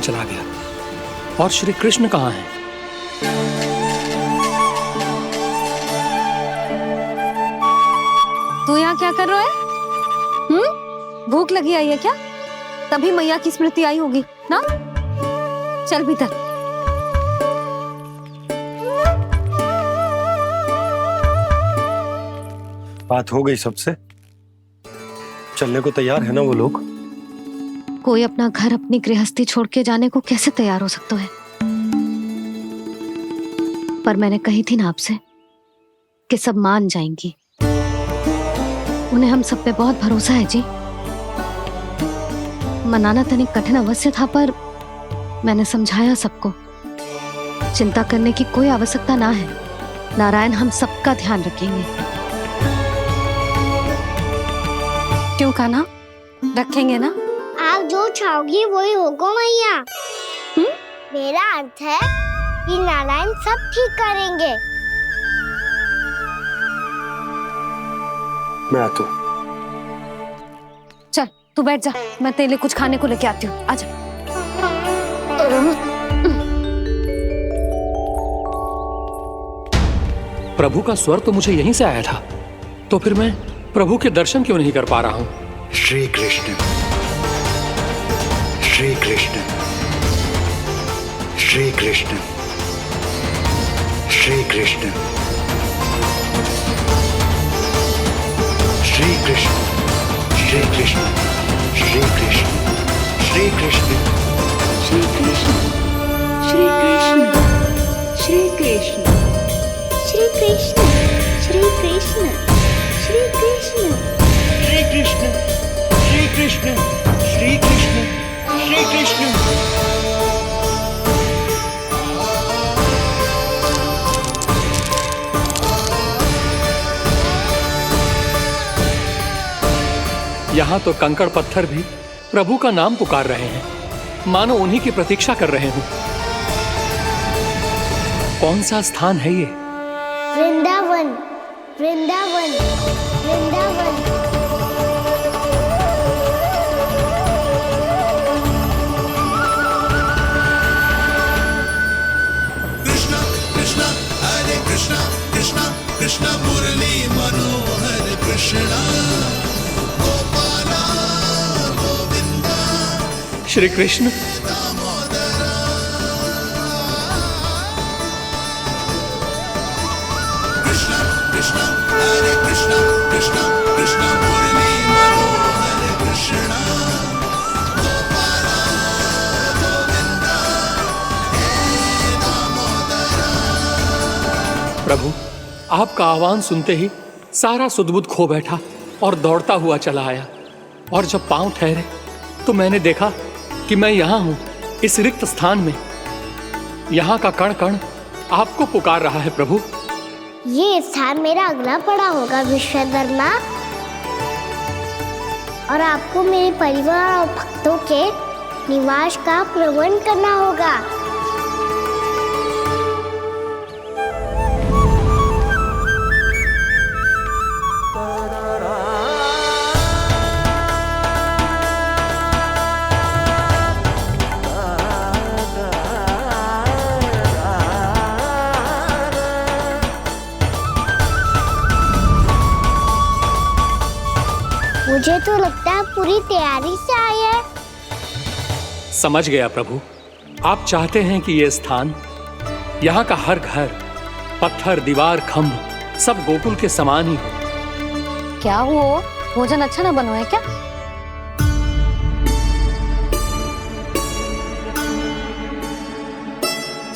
चला गया। और श्री कृष्ण कहाँ हैं? तू यहाँ क्या कर रहा है? भूख लगी आई है क्या? तभी मैया की स्मृति आई होगी ना? चल भीतर। बात हो गई सबसे? चलने को तैयार है ना वो लोग? कोई अपना घर अपनी गृहस्थी छोड़ के जाने को कैसे तैयार हो सकता है? पर मैंने कही थी ना आपसे कि सब मान जाएंगी। उन्हें हम सब पे बहुत भरोसा है जी। मनाना तनिक कठिन अवश्य था, पर मैंने समझाया सबको। चिंता करने की कोई आवश्यकता ना है। नारायण हम सबका ध्यान रखेंगे। क्यों कान्हा? रखेंगे ना? आप जो चाहोगी वही होगा मैया। मेरा अर्थ है कि नारायण सब ठीक करेंगे। मैं आता हूँ। चल तू बैठ जा, मैं तेरे लिए कुछ खाने को लेके आती हूँ। आजा। प्रभु का स्वर तो मुझे यहीं से आया था, तो फिर मैं प्रभु के दर्शन क्यों नहीं कर पा रहा हूँ? श्री कृष्ण, श्री कृष्ण, श्री कृष्ण, श्री कृष्ण, श्री कृष्ण, श्री कृष्ण, श्री कृष्ण, श्री कृष्ण, श्री कृष्ण, श्री कृष्ण, श्री कृष्ण, श्री कृष्ण, श्री कृष्ण, श्री कृष्ण, श्री कृष्ण, श्री कृष्ण, श्री कृष्ण, श्री कृष्ण। यहाँ तो कंकड़ पत्थर भी प्रभु का नाम पुकार रहे हैं, मानो उन्हीं की प्रतीक्षा कर रहे हों। कौन सा स्थान है ये? वृंदावन, वृंदावन, वृंदावन। कृष्णा कृष्णा हरे कृष्णा, कृष्णा कृष्णा मुरली मनोहर कृष्णा, गोपाला गोविंदा श्री कृष्ण। दामोदरा। कृष्णा कृष्णा हरे कृष्णा, कृष्णा कृष्णा मुरली मनोहर कृष्णा, गोपाला गोविंदा हे दामोदरा। प्रभु आपका आह्वान सुनते ही सारा सुध-बुध खो बैठा और दौड़ता हुआ चला आया। और जब पांव ठहरे तो मैंने देखा कि मैं यहाँ हूँ, इस रिक्त स्थान में। यहाँ का कण कण आपको पुकार रहा है प्रभु। ये स्थान मेरा अगला पड़ा होगा विश्वकर्मा, और आपको मेरे परिवार और भक्तों के निवास का प्रबंध करना होगा। मुझे तो लगता है पूरी तैयारी से आए हैं। समझ गया प्रभु, आप चाहते हैं कि ये स्थान, यहाँ का हर घर, पत्थर, दीवार, खम्भ सब गोकुल के समान ही हो। क्या हुआ? भोजन अच्छा ना बनो है क्या?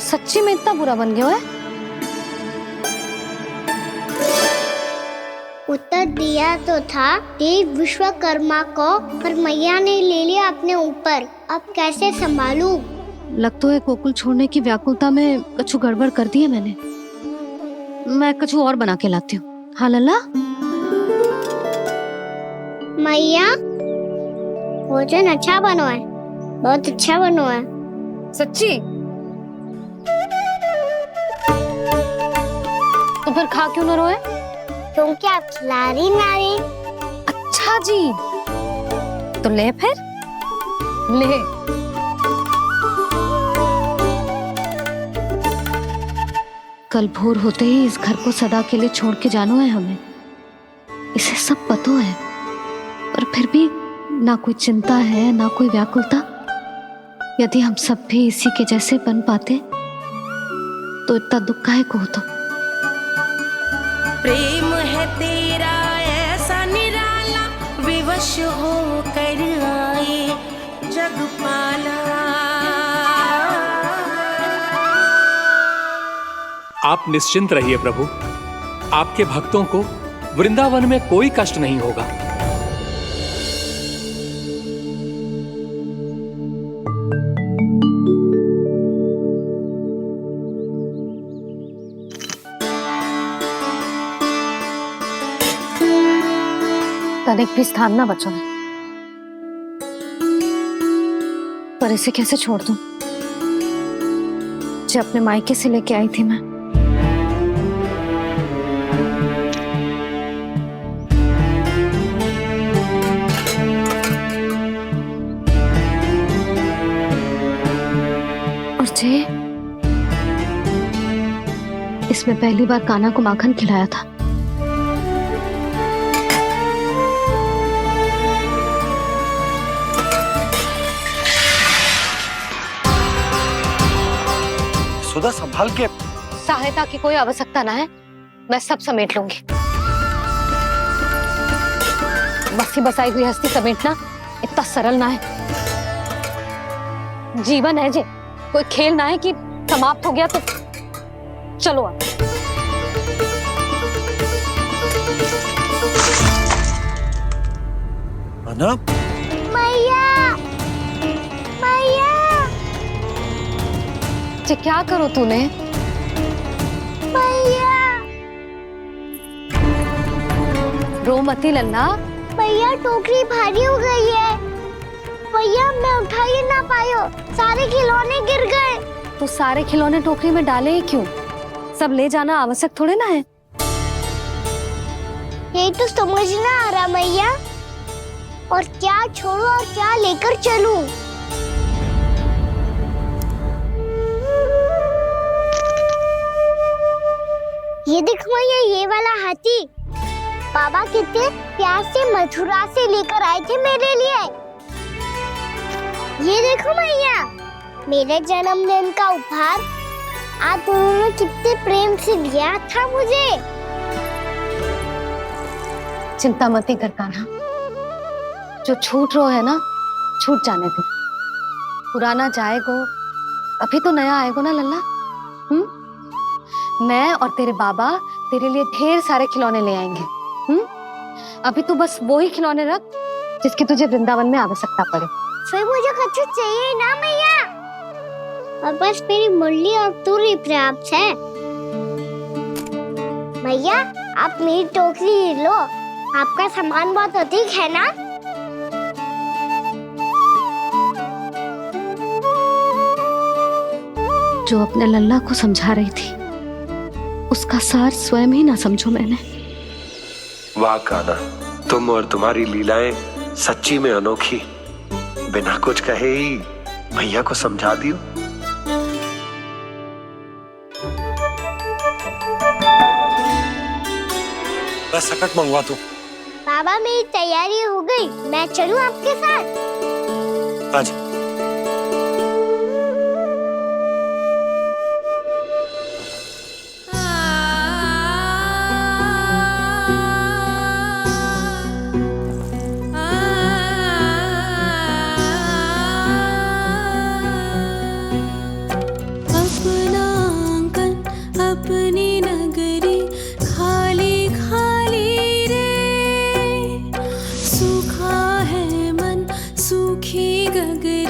सच्ची में इतना बुरा बन गया है? उत्तर दिया तो था देव विश्वकर्मा को, पर मैया ने ले लिया अपने ऊपर। अब कैसे संभालूं? लगता है गोकुल छोड़ने की व्याकुलता में कछु गड़बड़ कर दी है मैंने। मैं कछु और बना के लाती हूँ। हाँ लल्ला? मैया, भोजन अच्छा बनो है, बहुत अच्छा बनो है। सच्ची? तो फिर खा क्यों न रोए? क्योंकि आप खिला रही नारी। अच्छा जी, तो ले फिर ले। कल भोर होते ही इस घर को सदा के लिए छोड़ के जाना है हमें। इसे सब पता है, पर फिर भी ना कोई चिंता है ना कोई व्याकुलता। यदि हम सब भी इसी के जैसे बन पाते तो इतना दुख काहे को होता। प्रेम है तेरा ऐसा निराला, विवश हो कर आए जगपाला। आप निश्चिंत रहिए प्रभु, आपके भक्तों को वृंदावन में कोई कष्ट नहीं होगा। तनिक भी स्थान ना बचो है, पर इसे कैसे छोड़ दूं जो अपने मायके से लेके आई थी मैं। और जे इसमें पहली बार कान्हा को माखन खिलाया था। सुधा संभाल के। सहायता की कोई आवश्यकता ना है, मैं सब समेट लूंगी। बसी बसाई गृहस्थी समेटना इतना सरल ना है। जीवन है जे, कोई खेल ना है कि समाप्त हो गया तो चलो आप। अना? मैया, मैया। जे क्या करो तूने? मैया, रो मती लल्ला। मैया टोकरी भारी हो गई है। भैया मैं उठा ही ना पायो, सारे खिलौने गिर गए। तू सारे खिलौने टोकरी में डाले ही क्यों? सब ले जाना आवश्यक थोड़े ना है। यही तो समझ ना आ रहा मैया, और क्या छोड़ू और क्या लेकर चलूं? ये देखो मैया, ये वाला हाथी बाबा कितने प्यार से मथुरा से लेकर आए थे मेरे लिए। ये देखो मैया, मेरे जन्मदिन का उपहार आप उन्होंने कितने प्रेम से दिया था मुझे। चिंता मती कर कान्हा, जो छूट रो है ना छूट जाने दे। पुराना जाएगो, अभी तो नया आएगो ना लल्ला। मैं और तेरे बाबा तेरे लिए ढेर सारे खिलौने ले आएंगे। अभी तू बस वो ही खिलौने रख जिसकी तुझे वृंदावन में आवश्यकता पड़े। फिर मुझे कुछ चाहिए ना मैया, और बस मेरी मुरली और तुरी पर्याप्त है। मैया आप मेरी टोकरी लो, आपका सामान बहुत अधिक है ना। जो अपने लल्ला को समझा रही थी उसका सार स्वयं ही ना समझो मैंने। वाह कान्हा, तुम और तुम्हारी लीलाएं सच्ची में अनोखी। बिना कुछ कहे ही भैया को समझा दियो। मैं सकट मंगवा दूं। बाबा मेरी तैयारी हो गई, मैं चलूं आपके साथ? आज अपनी नगरी खाली खाली रे, सूखा है मन सूखी गगरी।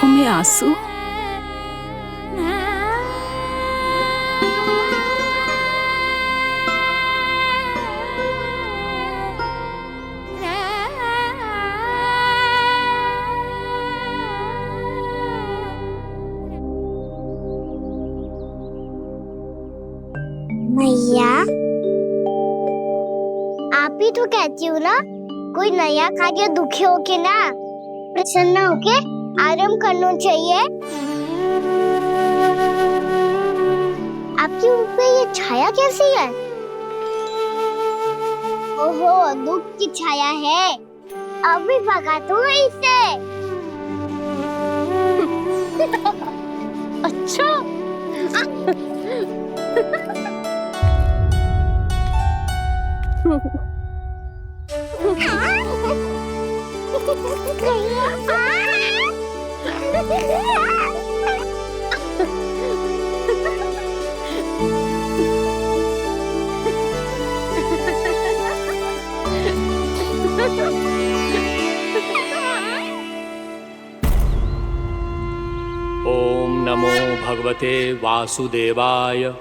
आंखों में आंसू। मैया, आप ही तो कहती हो ना, कोई नया कार्य दुखी होके ना प्रसन्न होके आराम करना चाहिए। आपकी मुख पे ये छाया कैसी है? ओहो, दुख की छाया है। अभी भगा दूं इसे। अच्छा। ओम नमो भगवते वासुदेवाय।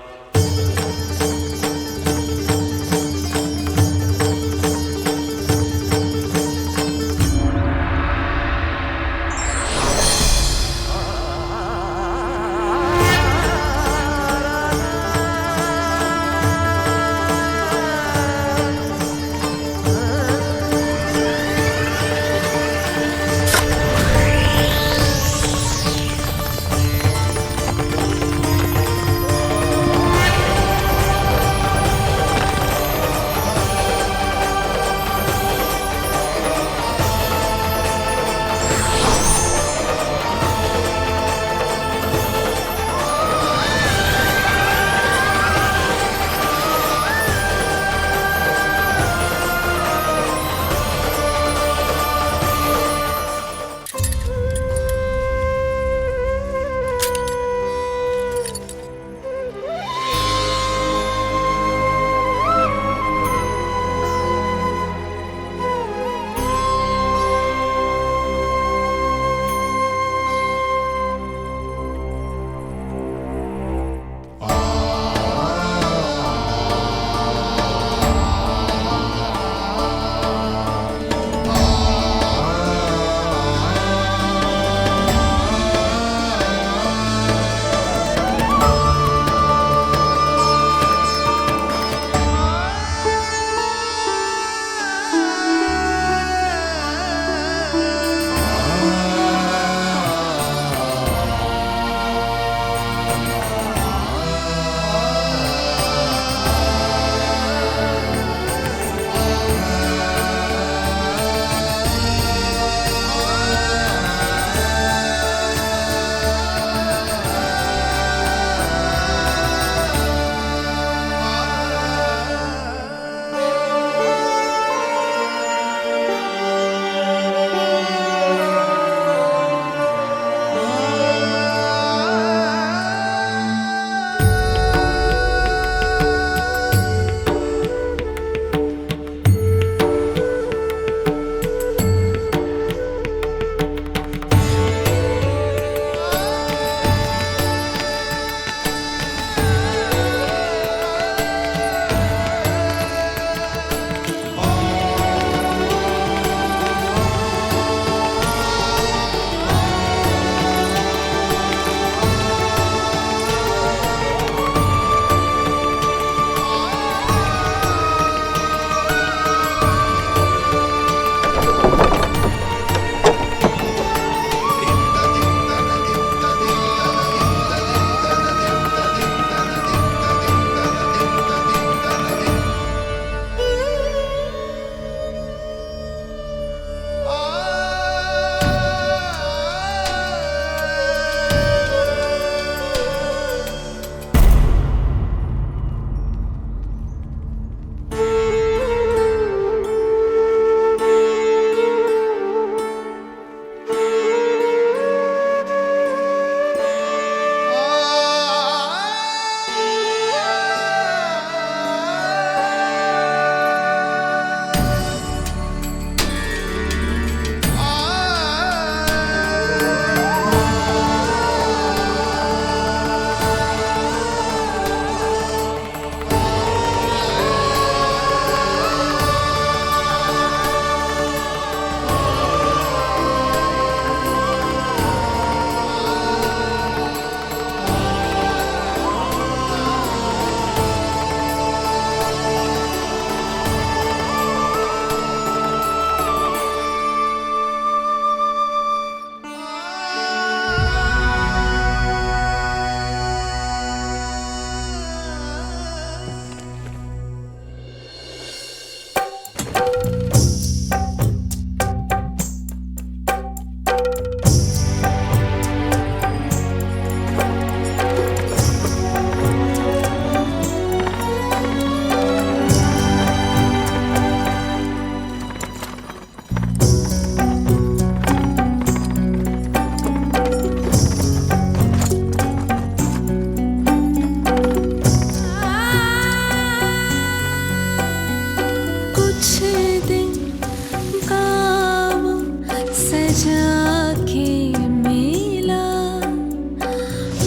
जाके मिला,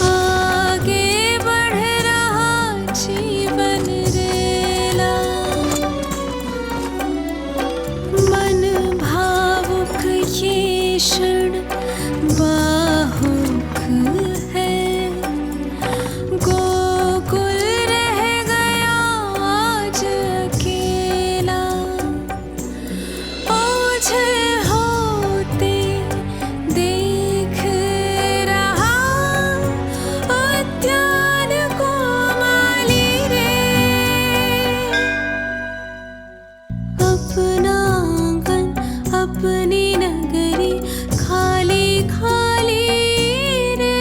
आगे बढ़ रहा जीवन रेला। मन भावुक ये क्षण बाहुक है, गोकुल रह गया आज अकेला। ओझल होते देख रहा उद्यान को माली रे। अपना आंगन अपनी नगरी खाली खाली रे।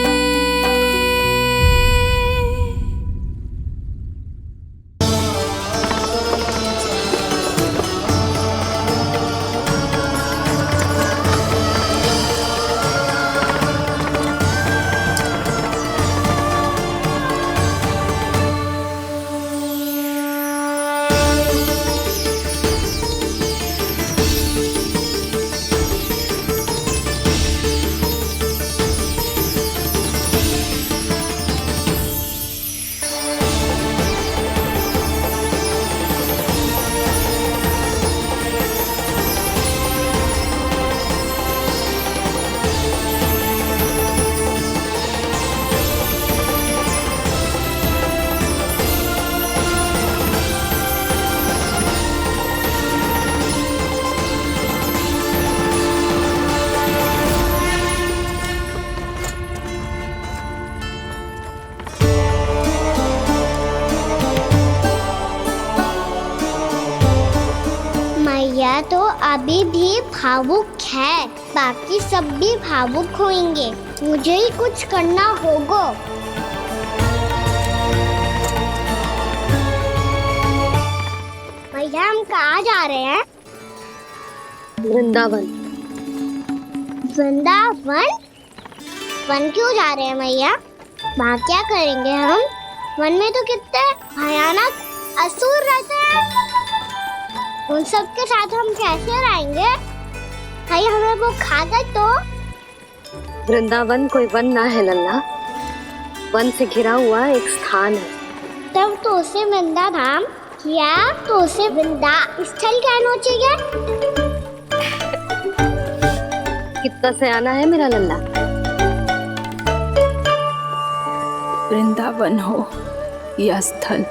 मैया तो अभी भी भावुक है, बाकी सब भी भावुक होंगे। मुझे ही कुछ करना होगा। मैया हम कहाँ जा रहे हैं? वृंदावन। वृंदावन? वन क्यों जा रहे हैं मैया? वहाँ क्या करेंगे हम? वन में तो कितने भयानक असुर रहते हैं। उन सब के साथ हम कैसे रहेंगे? कहीं हमें वो खा गए तो? वृंदावन कोई वन ना है लल्ला, वन से घिरा हुआ एक स्थान है। तब तो उसे वृंदा धाम या तो उसे वृंदा स्थल कहना चाहिए। कितना से आना है मेरा लल्ला। वृंदावन हो या स्थल,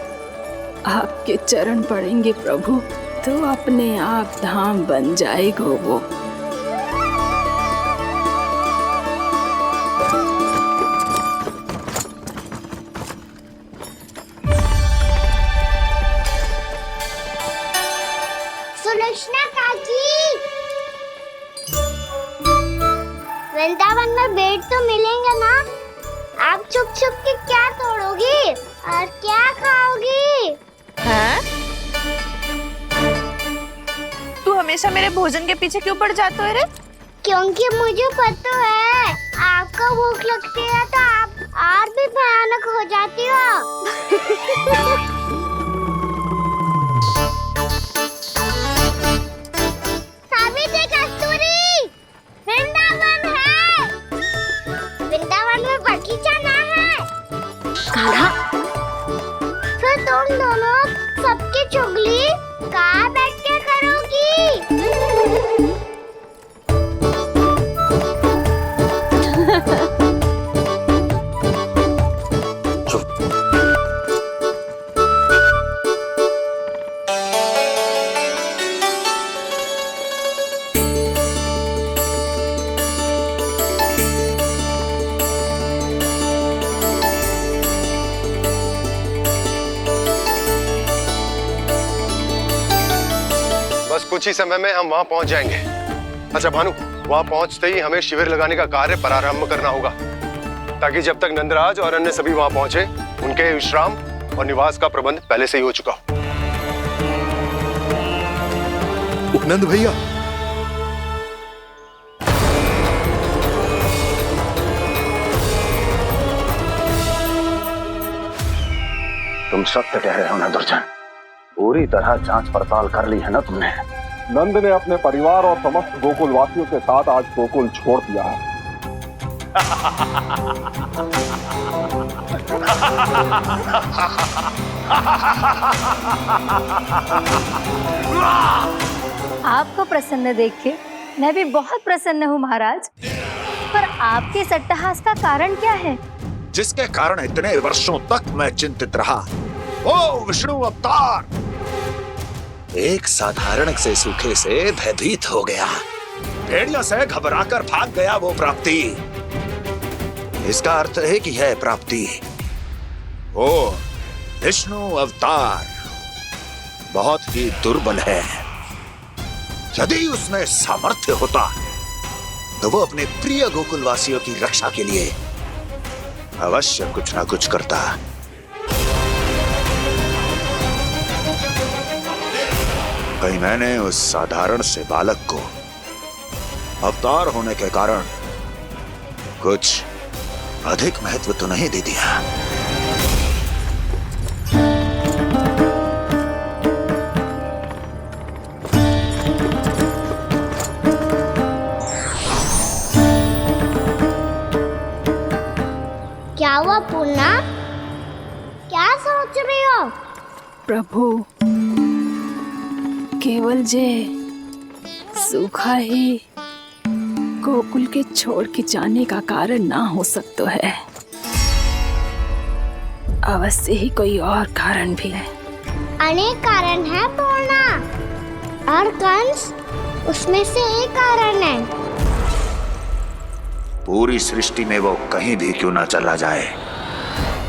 आपके चरण पड़ेंगे प्रभु तो अपने आप धाम बन जाएगा वो। सुलक्षणा काकी, वृंदावन में बेट तो मिलेंगे ना? आप छुप छुप के क्या तोड़ोगी और क्या खाओगी? हाँ? तू हमेशा मेरे भोजन के पीछे क्यों पड़ जाता है रे? क्योंकि मुझे पता है आपको भूख लगती है तो आप और भी भयानक हो जाती हो। सावित्री, कस्तूरी, वृंदावन है। वृंदावन में बगीचा ना है। कान्हा, फिर तुम दोनों सबकी चुगली कहाँ बैठ के करोगी? बस कुछ ही समय में हम वहां पहुंच जाएंगे। अच्छा भानु, वहां पहुंचते ही हमें शिविर लगाने का कार्य प्रारंभ करना होगा, ताकि जब तक नंदराज और अन्य सभी वहां पहुंचे उनके विश्राम और निवास का प्रबंध पहले से ही हो चुका हो। उपनंद भैया, तुम सत्य कह रहे हो ना दुर्जन? पूरी तरह जांच पड़ताल कर ली है ना तुमने? नंद ने अपने परिवार और समस्त गोकुलवासियों के साथ आज गोकुल छोड़ दिया है। आपको प्रसन्न देख के मैं भी बहुत प्रसन्न हूँ महाराज। पर आपके इस अट्टहास का कारण क्या है? जिसके कारण इतने वर्षों तक मैं चिंतित रहा, ओ विष्णु अवतार। एक साधारण से सूखे से भयभीत हो गया, भेड़ियों से घबराकर भाग गया वो प्राप्ति। इसका अर्थ है कि यह प्राप्ति ओ विष्णु अवतार बहुत ही दुर्बल है। यदि उसमें सामर्थ्य होता तो वो अपने प्रिय गोकुलवासियों की रक्षा के लिए अवश्य कुछ ना कुछ करता। कहीं मैंने उस साधारण से बालक को अवतार होने के कारण कुछ अधिक महत्व तो नहीं दे दिया। क्या हुआ पूर्णा? क्या सोच रही हो? प्रभु, केवल जे सूखा ही गोकुल के छोड़ के जाने का कारण ना हो सकता है, अवश्य ही कोई और कारण भी है। अनेक कारण है पूर्णा, और कंस उसमें से एक कारण है। पूरी सृष्टि में वो कहीं भी क्यों ना चला जाए,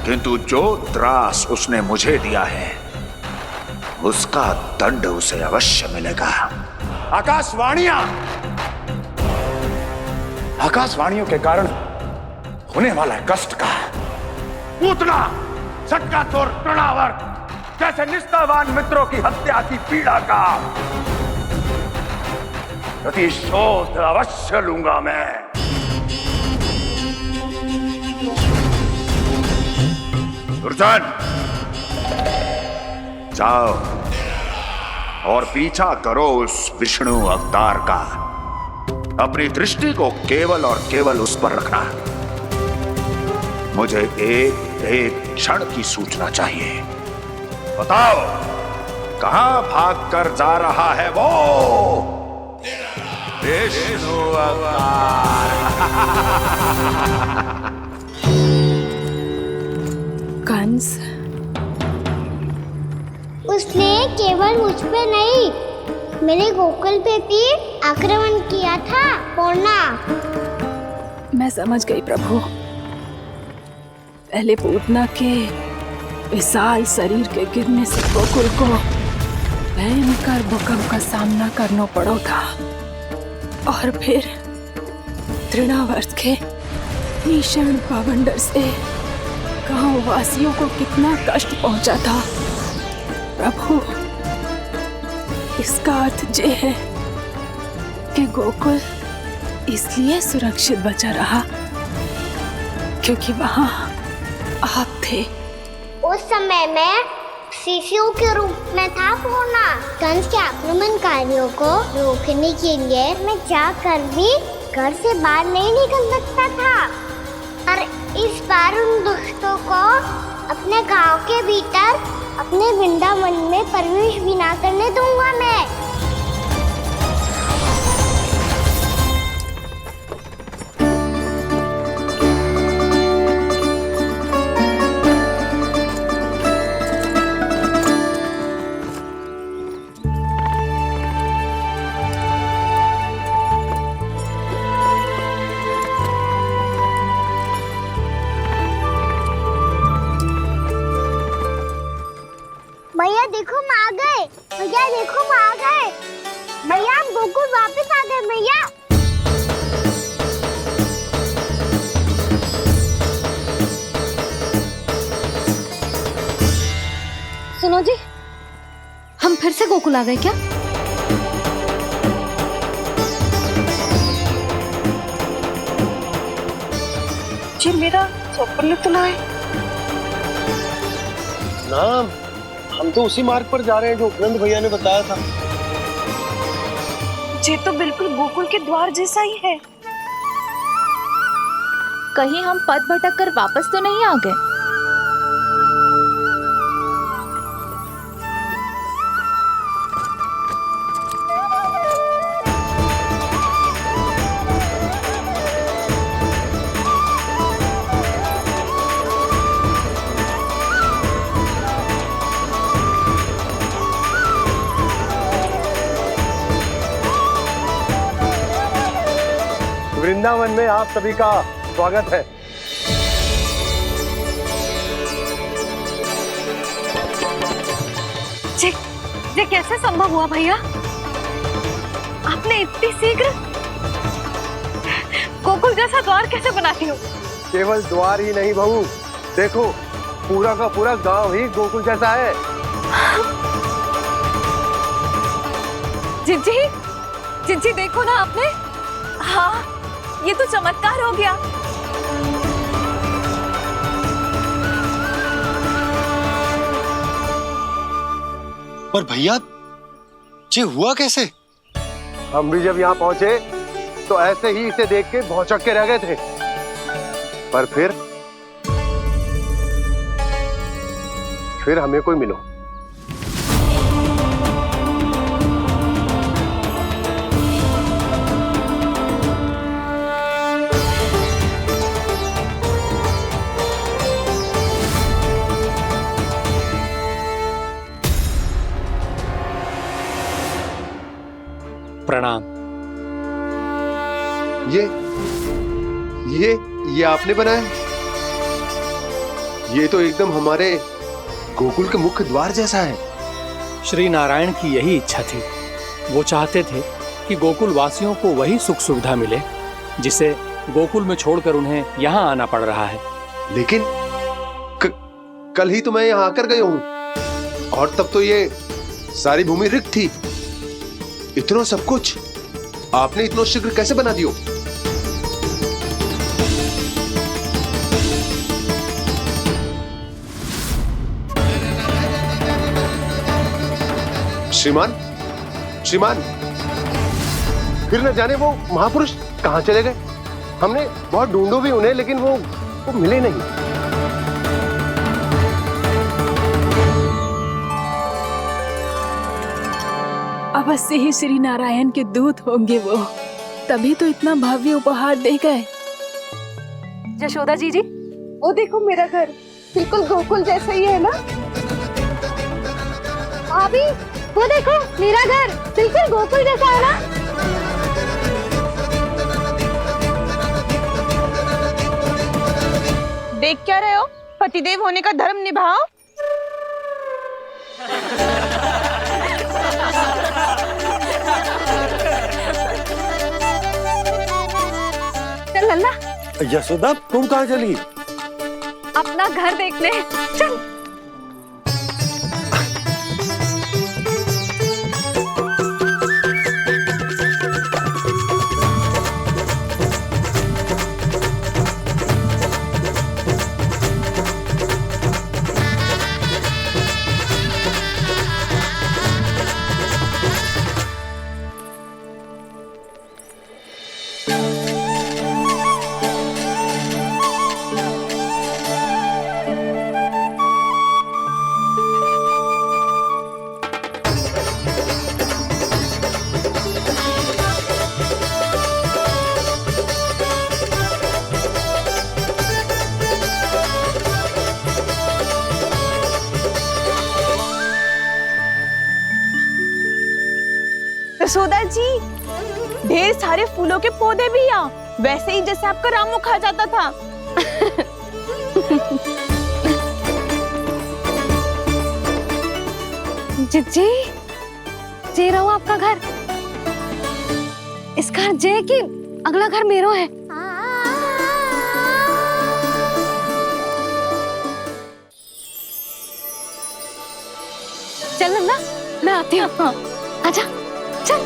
किंतु जो त्रास उसने मुझे दिया है उसका दंड उसे अवश्य मिलेगा। आकाशवाणियों के कारण होने वाला कष्ट का पूतना सटकासुर तृणावर जैसे निष्ठावान मित्रों की हत्या की पीड़ा का प्रतिशोध अवश्य लूंगा मैं। दुर्जन, जाओ और पीछा करो उस विष्णु अवतार का। अपनी दृष्टि को केवल और केवल उस पर रखना। मुझे एक एक क्षण की सूचना चाहिए। बताओ, कहां भाग कर जा रहा है वो विष्णु अवतार? कंस, उसने केवल मुझ पे नहीं, मेरे गोकुल पे भी आक्रमण किया था पूर्णा। मैं समझ गई प्रभु। पहले पूतना के विशाल शरीर के गिरने से गोकुल को भयंकर भूकंप का सामना करना पड़ा था, और फिर तृणावर्त के भीषण पावंडर से गांव वासियों को कितना कष्ट पहुंचा था। प्रभु, इसका अर्थ ये है कि गोकुल इसलिए सुरक्षित बचा रहा क्योंकि वहां आप थे। उस समय मैं शिशु के रूप में था पूर्णा। कंस के आक्रमणकारियों को रोकने के लिए मैं जाकर भी घर से बाहर नहीं निकल सकता था, और इस बार उन दुष्टों को अपने गांव के भीतर अपने वृंदावन में प्रवेश भी ना करने दूंगा मैं। भैया देखो हम आ गए, भैया देखो हम आ गए, भैया हम गोकुल वापस आ गए भैया। सुनो जी, हम फिर से गोकुल आ गए क्या? जी मेरा चप्पल तो ना है। ना, हम तो उसी मार्ग पर जा रहे हैं जो उपनंद भैया ने बताया था। ये तो बिल्कुल गोकुल के द्वार जैसा ही है। कहीं हम पथ भटक कर वापस तो नहीं आ गए? वृंदावन में आप सभी का स्वागत है। ये कैसे संभव हुआ भैया? आपने इतनी शीघ्र गोकुल जैसा द्वार कैसे बना दिया? केवल द्वार ही नहीं बहू, देखो पूरा का पूरा गांव ही गोकुल जैसा है। जिज्जी देखो ना आपने। हाँ, ये तो चमत्कार हो गया। पर भैया ये हुआ कैसे? हम भी जब यहाँ पहुंचे तो ऐसे ही इसे देख के भौचक के रह गए थे, पर फिर हमें कोई मिलो। प्रणाम। ये आपने बनाया? ये तो एकदम हमारे गोकुल के मुख्य द्वार जैसा है। श्री नारायण की यही इच्छा थी। वो चाहते थे कि गोकुल वासियों को वही सुख सुविधा मिले जिसे गोकुल में छोड़कर उन्हें यहाँ आना पड़ रहा है। लेकिन कल ही तो मैं यहाँ आकर गया हूँ और तब तो ये सारी भूमि रिक्त थी। इतना सब कुछ आपने इतना शीघ्र कैसे बना दियो? श्रीमान, फिर न जाने वो महापुरुष कहां चले गए। हमने बहुत ढूंढो भी उन्हें, लेकिन वो मिले नहीं। अवश्य ही श्री नारायण के दूत होंगे वो, तभी तो इतना भव्य उपहार दे गए। यशोदा जी, वो देखो मेरा घर बिल्कुल गोकुल जैसा ही है ना। भाभी वो देखो मेरा घर बिल्कुल गोकुल जैसा है ना। देख क्या रहे हो? पतिदेव होने का धर्म निभाओ। चल लल्ला, यशोदा तुम कहाँ चली? अपना घर देखने चल। यशोदा जी, ढेर सारे फूलों के पौधे भी यहाँ, वैसे ही जैसे आपका रामू खा जाता था। जिज्जी, जे रहो आपका घर। इस घर जे की अगला घर मेरो है। चल नन्ना, मैं आती हूँ। हाँ, आजा चल।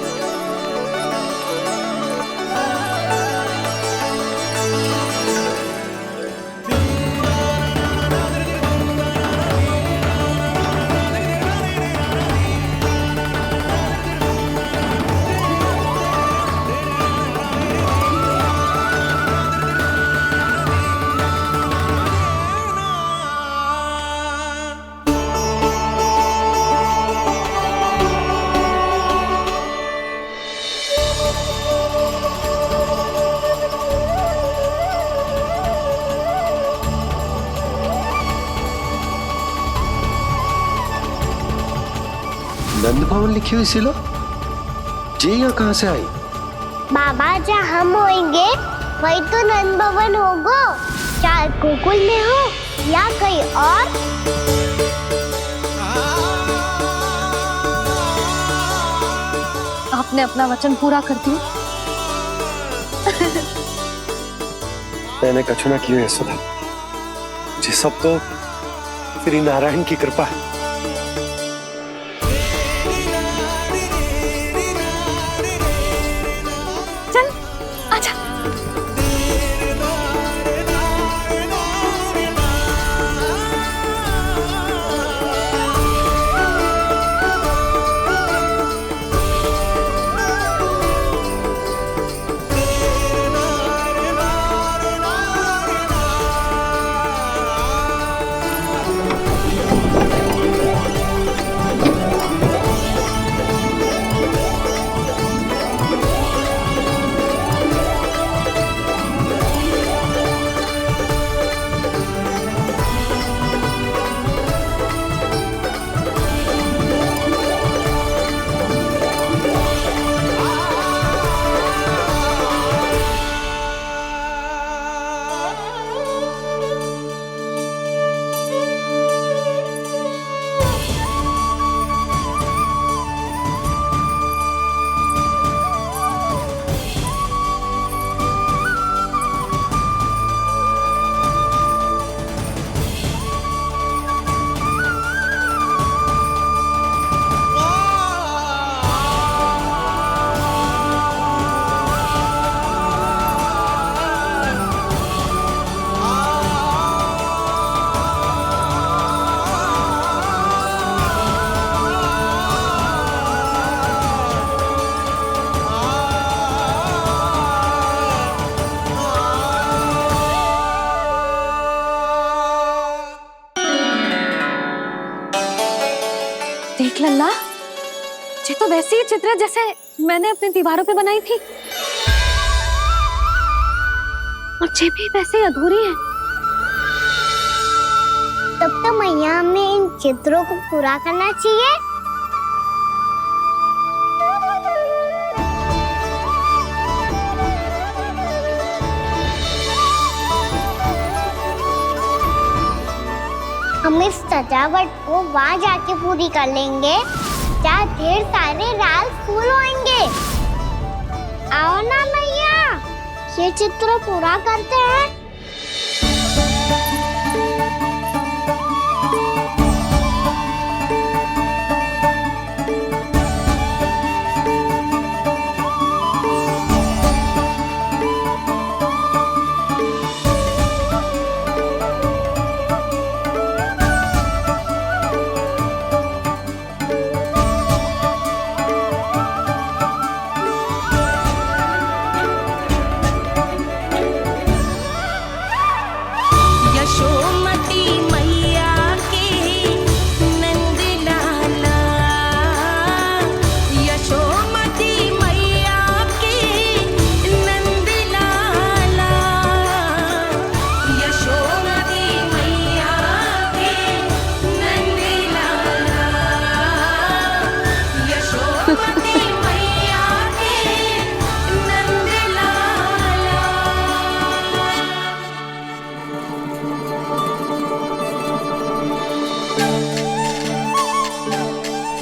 नंद भवन लिखी हुई सिलो जी यहाँ कहाँ से आई? बाबा जहाँ हम होंगे वही तो नंद भवन होगा, चाहे गोकुल में हो या कहीं और। आपने अपना वचन पूरा कर दिया। मैंने कछु ना किया यशोदा जी, सब तो श्री नारायण की कृपा है। चल आजा। देख लल्ला, ये तो वैसी ही चित्र है जैसे मैंने अपने दीवारों पे बनाई थी, और ये भी वैसे ही अधूरी है। तब तो मैया हमें इन चित्रों को पूरा करना चाहिए। हम इस सजावट को वहाँ जाके पूरी कर लेंगे जहाँ ढेर सारे लाल फूल होंगे। आओ ना मैया, ये चित्र पूरा करते हैं।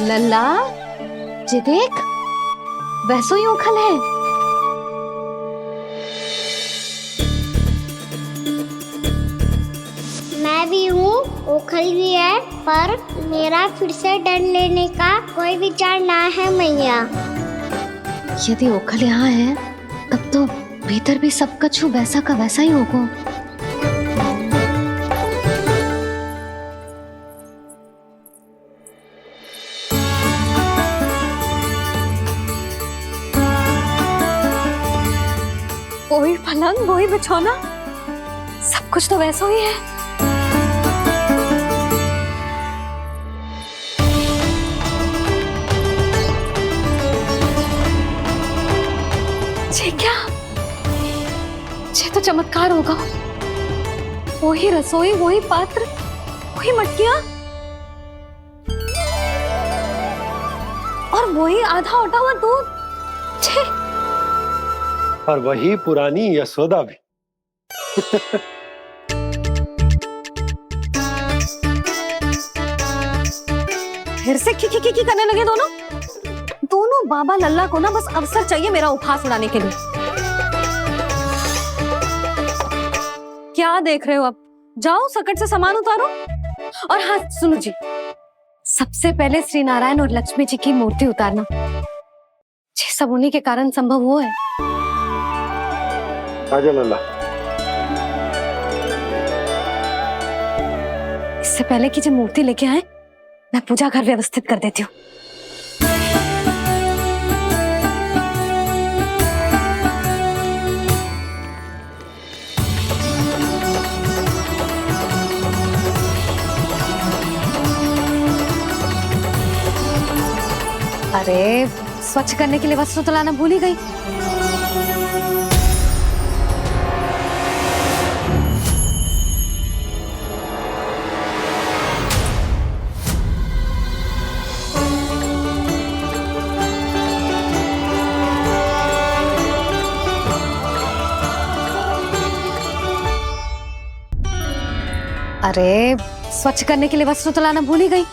लल्ला, ये देख, वैसो ही उखल है। मैं भी हूँ, उखल भी है, पर मेरा फिर से डर लेने का कोई विचार ना है मैया। यदि ओखल यहाँ है, तब तो भीतर भी सब कछु वैसा का वैसा ही होगा। वही पलंग, वही बिछौना, सब कुछ तो वैसा ही है। ये क्या? ये तो चमत्कार होगा। वही रसोई, वही पात्र, वही मटकियां। वही आधा उठा हुआ दूध। छे। और वही पुरानी यशोदा भी। फिर से खी करने लगे दोनों बाबा लल्ला को ना बस अवसर चाहिए मेरा उपहास उड़ाने के लिए। क्या देख रहे हो? अब जाओ सकट से सामान उतारो। और हाँ सुनो जी, सबसे पहले श्री नारायण और लक्ष्मी जी की मूर्ति उतारना। ये सब उन्हीं के कारण संभव हुआ है। आजा लल्ला। इससे पहले कि जो मूर्ति लेके आए, मैं पूजा घर व्यवस्थित कर देती हूँ। अरे स्वच्छ करने के लिए वस्त्र तो लाना भूल ही गई। अरे स्वच्छ करने के लिए वस्त्र तो लाना भूल ही गई।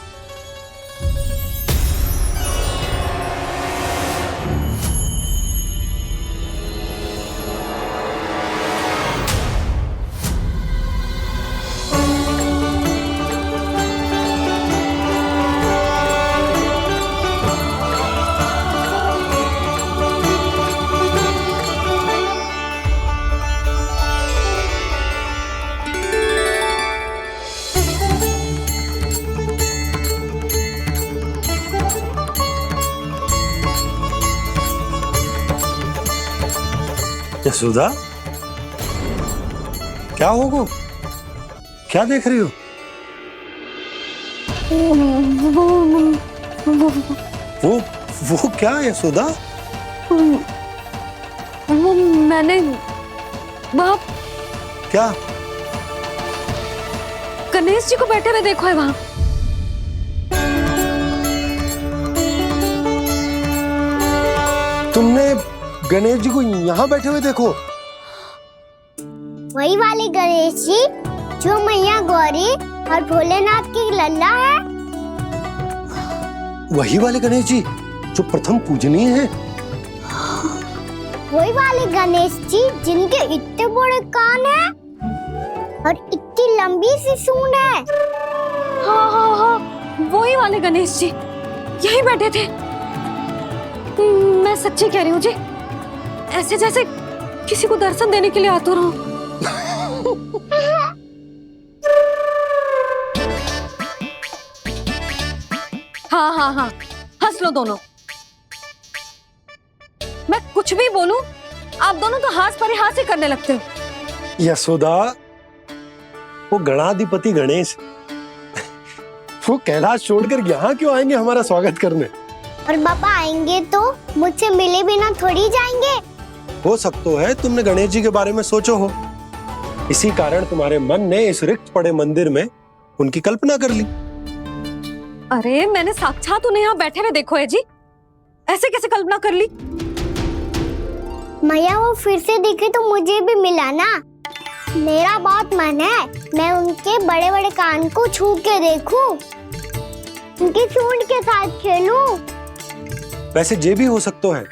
यशोदा, क्या होगा? क्या देख रही हो? वो क्या यशोदा? वो मैंने बाप क्या? गणेश जी को बैठे हुए देखो है वहां। तुमने गणेश जी को यहाँ बैठे हुए देखो? वही वाले गणेश जी जो मैया गौरी और भोलेनाथ की लल्ला है। वही वाले गणेश जी जो प्रथम पूजनीय हैं। वही वाले गणेश जी जिनके इतने बड़े कान हैं और इतनी लंबी सी सूंड है। हाँ, वही वाले गणेश जी यही बैठे थे। मैं सच्ची कह रही हूँ जी, ऐसे जैसे किसी को दर्शन देने के लिए आतुर हूँ। हाँ, हंस लो दोनों। मैं कुछ भी बोलूं, आप दोनों तो हास परिहास ही करने लगते हो। यशोदा, वो गणाधिपति गणेश वो कैलाश छोड़कर यहाँ क्यों आएंगे हमारा स्वागत करने? और पापा आएंगे तो मुझसे मिले बिना थोड़ी जाएंगे। हो सकता है तुमने गणेश जी के बारे में सोचो हो, इसी कारण तुम्हारे मन ने इस रिक्त पड़े मंदिर में उनकी कल्पना कर ली। अरे मैंने साक्षात उन्हें यहाँ बैठे हुए देखो है जी, ऐसे कैसे कल्पना कर ली? मैया वो फिर से दिखे तो मुझे भी मिला ना। मेरा बहुत मन है मैं उनके बड़े बड़े कान को छू के देखूं, उनकी सूंड के साथ खेलूं। वैसे ये भी हो सकता है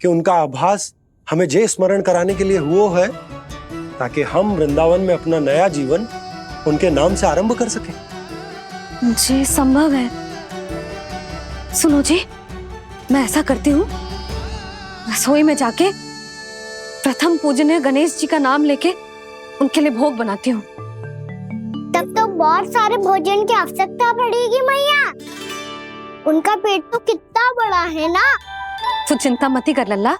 कि उनका आभास हमें जे स्मरण कराने के लिए हुआ है ताकि हम वृंदावन में अपना नया जीवन उनके नाम से आरंभ कर सके। जी संभव है। सुनो जी, मैं ऐसा करती हूँ, रसोई में जाके प्रथम पूजनीय गणेश जी का नाम लेके उनके लिए भोग बनाती हूँ। तब तो बहुत सारे भोजन की आवश्यकता पड़ेगी मैया। उनका पेट तो कितना बड़ा है ना। तो चिंता मत ही कर लल्ला,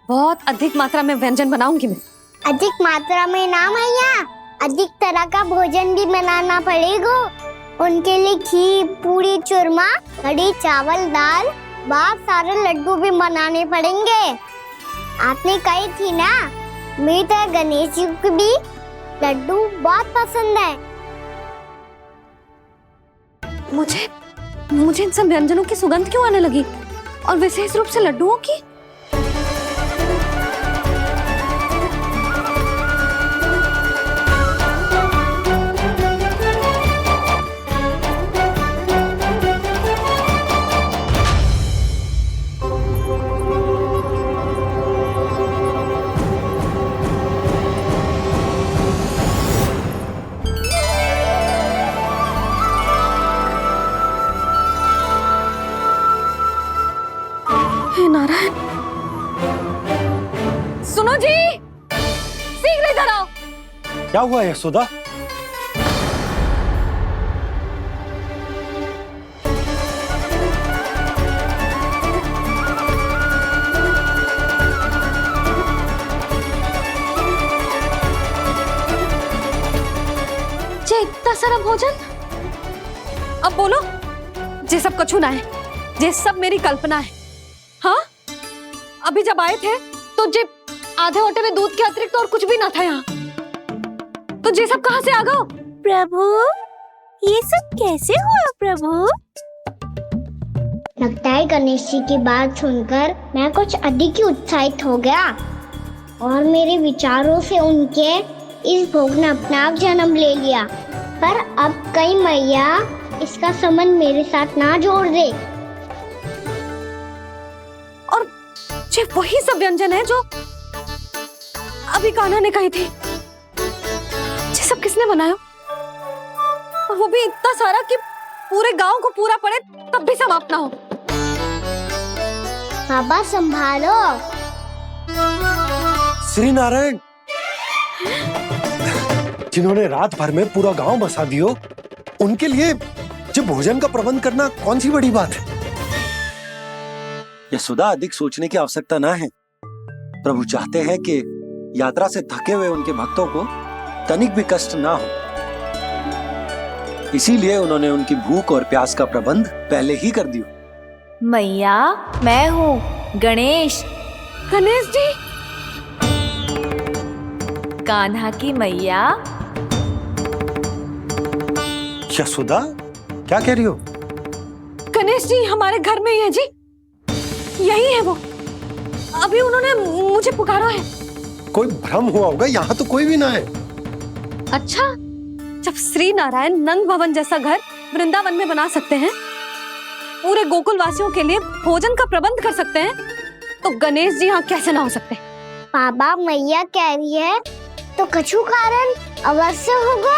बहुत अधिक मात्रा में व्यंजन बनाऊंगी मैं। अधिक मात्रा में ना मैया, अधिक तरह का भोजन भी बनाना पड़ेगा। उनके लिए खीर, पूरी, चूरमा, कढ़ी, चावल, दाल, बहुत सारे लड्डू भी बनाने पड़ेंगे। आपने कही थी ना, मेरी तरह गणेश जी को भी लड्डू बहुत पसंद है। मुझे इन सब व्यंजनों की सुगंध क्यों आने लगी? और विशेष रूप से लड्डुओं की। नारायण, सुनो जी, शीघ्र इधर आओ। क्या हुआ यशोदा? जे इतना सारा भोजन, अब बोलो, जे सब कछु ना है, जे सब मेरी कल्पना है। हाँ, अभी जब आए थे तो जे आधे ओटे में दूध के अतिरिक्त और कुछ भी ना था यहाँ, तो जे सब कहाँ से आ गए? प्रभु, ये सब कैसे हुआ प्रभु? लगता है गणेश जी की बात सुनकर मैं कुछ अधिक ही उत्साहित हो गया और मेरे विचारों से उनके इस भोग ने अपना आप जन्म ले लिया। पर अब कहीं मैया इसका संबंध मेरे साथ ना जोड़ दे। ये वही सब व्यंजन है जो अभी कान्हा ने कही थी। ये सब किसने बनाया? और वो भी इतना सारा कि पूरे गांव को पूरा पड़े तब भी समाप्त ना हो। बाबा संभालो। श्री नारायण, जिन्होंने रात भर में पूरा गांव बसा दियो, उनके लिए जो भोजन का प्रबंध करना कौन सी बड़ी बात है? यशोदा, अधिक सोचने की आवश्यकता ना है। प्रभु चाहते हैं कि यात्रा से थके हुए उनके भक्तों को तनिक भी कष्ट ना हो, इसीलिए उन्होंने उनकी भूख और प्यास का प्रबंध पहले ही कर दिया। मैया, मैं हूँ गणेश। गणेश जी? कान्हा की मैया। यशोदा, क्या कह रही हो? गणेश जी हमारे घर में ही है जी, यही है वो। अभी उन्होंने मुझे पुकारा है। कोई भ्रम हुआ होगा, यहाँ तो कोई भी ना है। अच्छा, जब श्री नारायण नंद भवन जैसा घर वृंदावन में बना सकते हैं, पूरे गोकुल वासियों के लिए भोजन का प्रबंध कर सकते हैं, तो गणेश जी यहाँ कैसे ना हो सकते? बाबा, मैया कह रही है तो कछु कारण अवश्य होगा।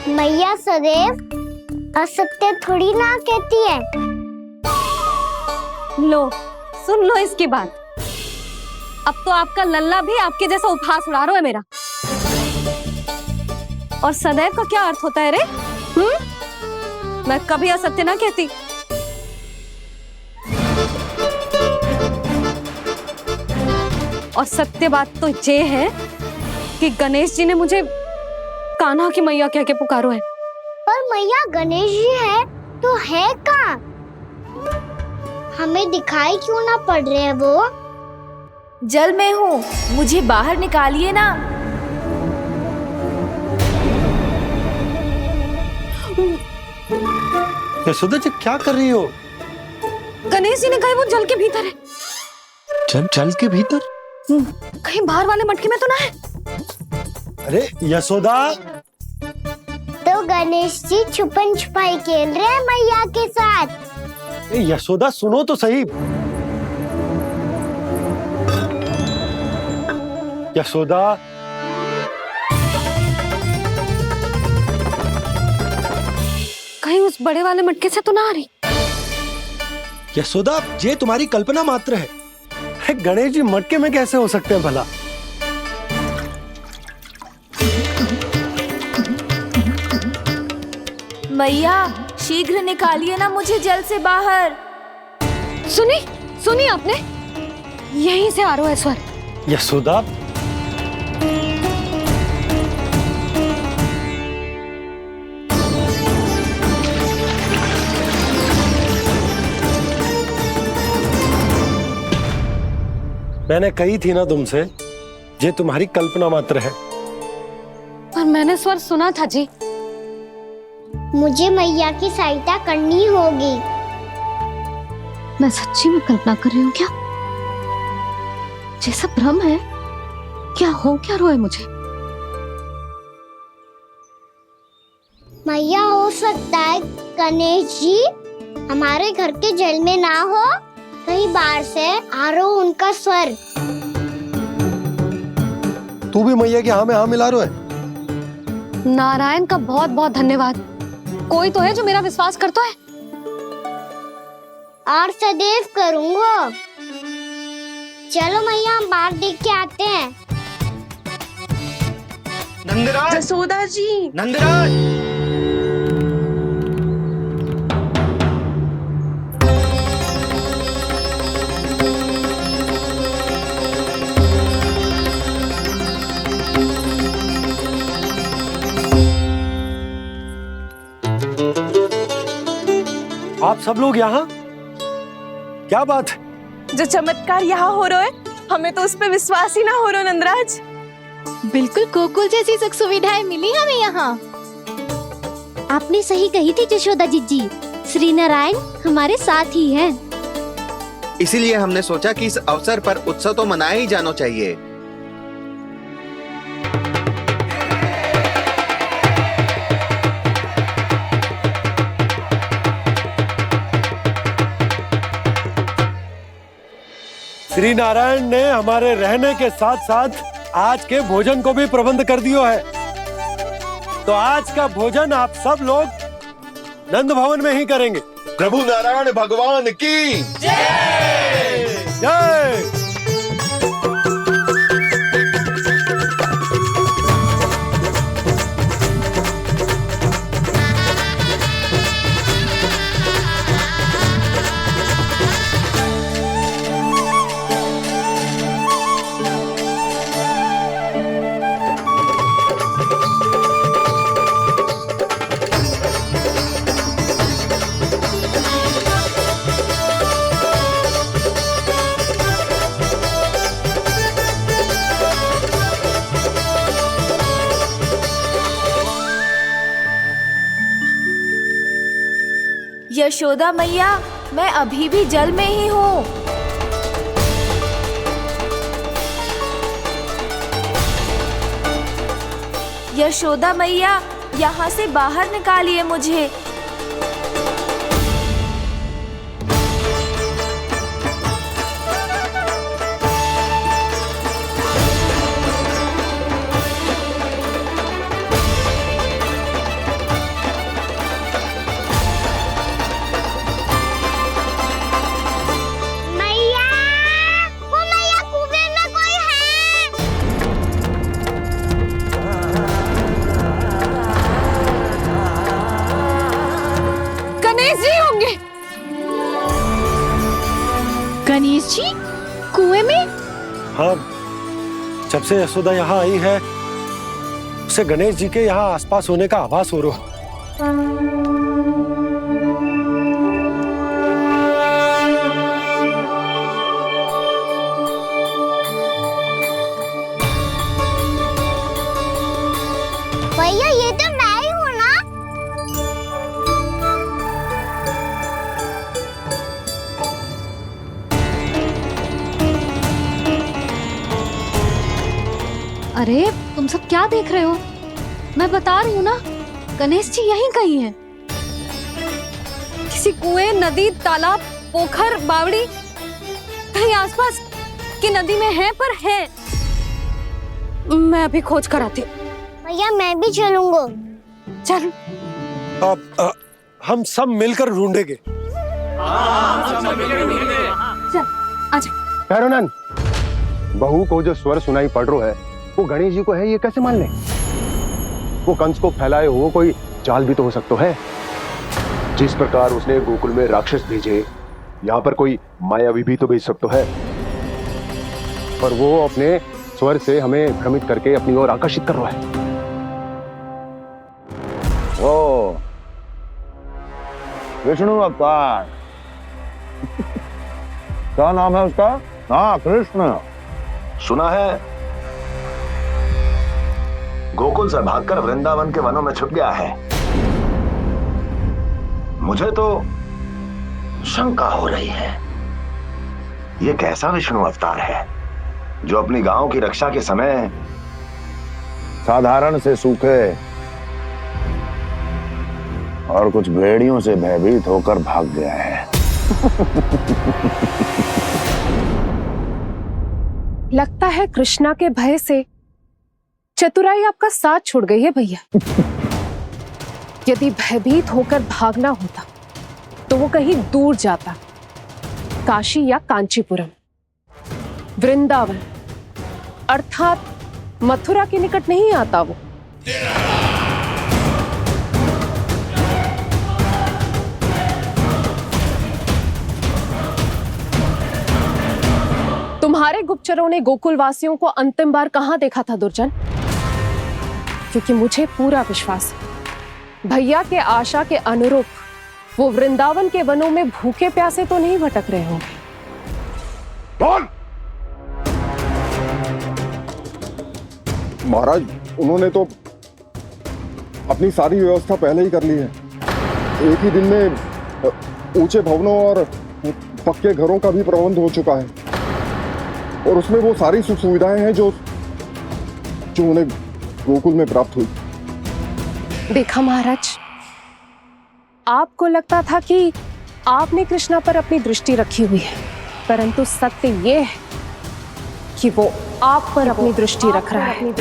मैया सदैव असत्य थोड़ी ना कहती है। लो, सुन लो इसकी बात। अब तो आपका लल्ला भी आपके जैसा उपहास उड़ा रहा है मेरा। और सदैव का क्या अर्थ होता है रे? मैं कभी असत्य ना कहती। और सत्य बात तो ये है कि गणेश जी ने मुझे कान्हा की मैया कह के पुकारो है। पर मैया गणेश जी है तो है कहाँ? हमें दिखाई क्यों ना पड़ रहे हैं वो? जल में हूँ, मुझे बाहर निकालिए ना। यशोदा जी, क्या कर रही हो? गणेश जी ने कहा वो जल के भीतर है। जल के भीतर? कहीं बाहर वाले मटके में तो ना है? अरे यशोदा! तो गणेश जी छुपन छुपाई खेल रहे हैं मैया के साथ। यशोदा, सुनो तो सही। यशोदा, कहीं उस बड़े वाले मटके से तो ना आ रही? यशोदा, ये तुम्हारी कल्पना मात्र है। गणेश जी मटके में कैसे हो सकते हैं भला? मैया, शीघ्र निकालिए ना मुझे जल से बाहर। सुनी आपने? यहीं से आ रहा है स्वर। यशोदा, मैंने कही थी ना तुमसे, ये तुम्हारी कल्पना मात्र है। पर मैंने स्वर सुना था जी। मुझे मैया की सहायता करनी होगी। मैं सच्ची में कल्पना कर रही हूँ क्या? ये सब भ्रम है क्या? हो क्या रहा है मुझे? मैया हो सकता है गणेश जी हमारे घर के जल में ना हो, कहीं बाहर से आ रहा हो उनका स्वर। तू भी मैया की हाँ में हाँ मिला रहा है। नारायण का बहुत बहुत धन्यवाद। कोई तो है जो मेरा विश्वास करता है। और सदैव करूंगा। चलो मैया हम बाहर देख के आते हैं। नंदराज, जसोदा जी, नंदराज। आप सब लोग यहाँ? क्या बात है? जो चमत्कार यहाँ हो रहा है हमें तो उस पर विश्वास ही ना हो रहा नंदराज। बिल्कुल गोकुल जैसी सुख सुविधाएं मिली हमें यहाँ। आपने सही कही थी जशोदा जीजी, श्री नारायण हमारे साथ ही हैं। इसीलिए हमने सोचा कि इस अवसर पर उत्सव तो मनाया ही जाना चाहिए। श्री नारायण ने हमारे रहने के साथ साथ आज के भोजन को भी प्रबंध कर दियो है। तो आज का भोजन आप सब लोग नंद भवन में ही करेंगे। प्रभु नारायण भगवान की जय जय। यशोदा मैया, मैं अभी भी जल में ही हूँ। यशोदा मैया, यहाँ से बाहर निकालिए मुझे। गणेश जी कुएं में? हाँ, जब से यशोदा यहाँ आई है उसे गणेश जी के यहाँ आसपास होने का आभास हो रहा है। भैया ये तो मैं ही हूँ ना? अरे तुम सब क्या देख रहे हो? मैं बता रही हूँ ना, गणेश जी यहीं कहीं हैं। किसी कुएं, नदी, तालाब, पोखर, बावड़ी कहीं आसपास की नदी में है, पर है। मैं अभी खोज कर आती हूँ। भैया मैं भी चलूंगा। चल। अब हम सब मिलकर ढूंढेंगे। चल आजा। भैरवनंद, बहू को जो स्वर सुनाई पड़ रहा है वो गणेश जी को है, ये कैसे मान ले? वो कंस को फैलाए हुए कोई चाल भी तो हो सकता है। जिस प्रकार उसने गोकुल में राक्षस भेजे, यहाँ पर कोई मायावी भी तो भेज सकता है। और वो अपने स्वर से हमें भ्रमित करके अपनी ओर आकर्षित कर रहा है। ओ विष्णु अवतार। क्या नाम है उसका? हाँ, कृष्ण। सुना है गोकुल से भागकर वृंदावन के वनों में छुप गया है। मुझे तो शंका हो रही है। ये कैसा विष्णु अवतार है जो अपनी गांव की रक्षा के समय साधारण से सूखे और कुछ भेड़ियों से भयभीत होकर भाग गया है। लगता है कृष्णा के भय से चतुराई आपका साथ छोड़ गई है भैया। यदि भयभीत होकर भागना होता तो वो कहीं दूर जाता, काशी या कांचीपुरम, वृंदावन अर्थात मथुरा के निकट नहीं आता वो। तुम्हारे गुप्तचरों ने गोकुल वासियों को अंतिम बार कहां देखा था दुर्जन? क्योंकि मुझे पूरा विश्वास है भैया के आशा के अनुरूप वो वृंदावन के वनों में भूखे प्यासे तो नहीं भटक रहे होंगे। बोल। महाराज, उन्होंने तो अपनी सारी व्यवस्था पहले ही कर ली है। एक ही दिन में ऊंचे भवनों और पक्के घरों का भी प्रबंध हो चुका है और उसमें वो सारी सुख सुविधाएं हैं जो उन्हें गोकुल में प्राप्त हुई। देखा महाराज, आपको लगता था कि आपने कृष्णा पर अपनी दृष्टि रखी हुई है, परंतु सत्य ये है कि वो आप पर अपनी दृष्टि रख रहा है।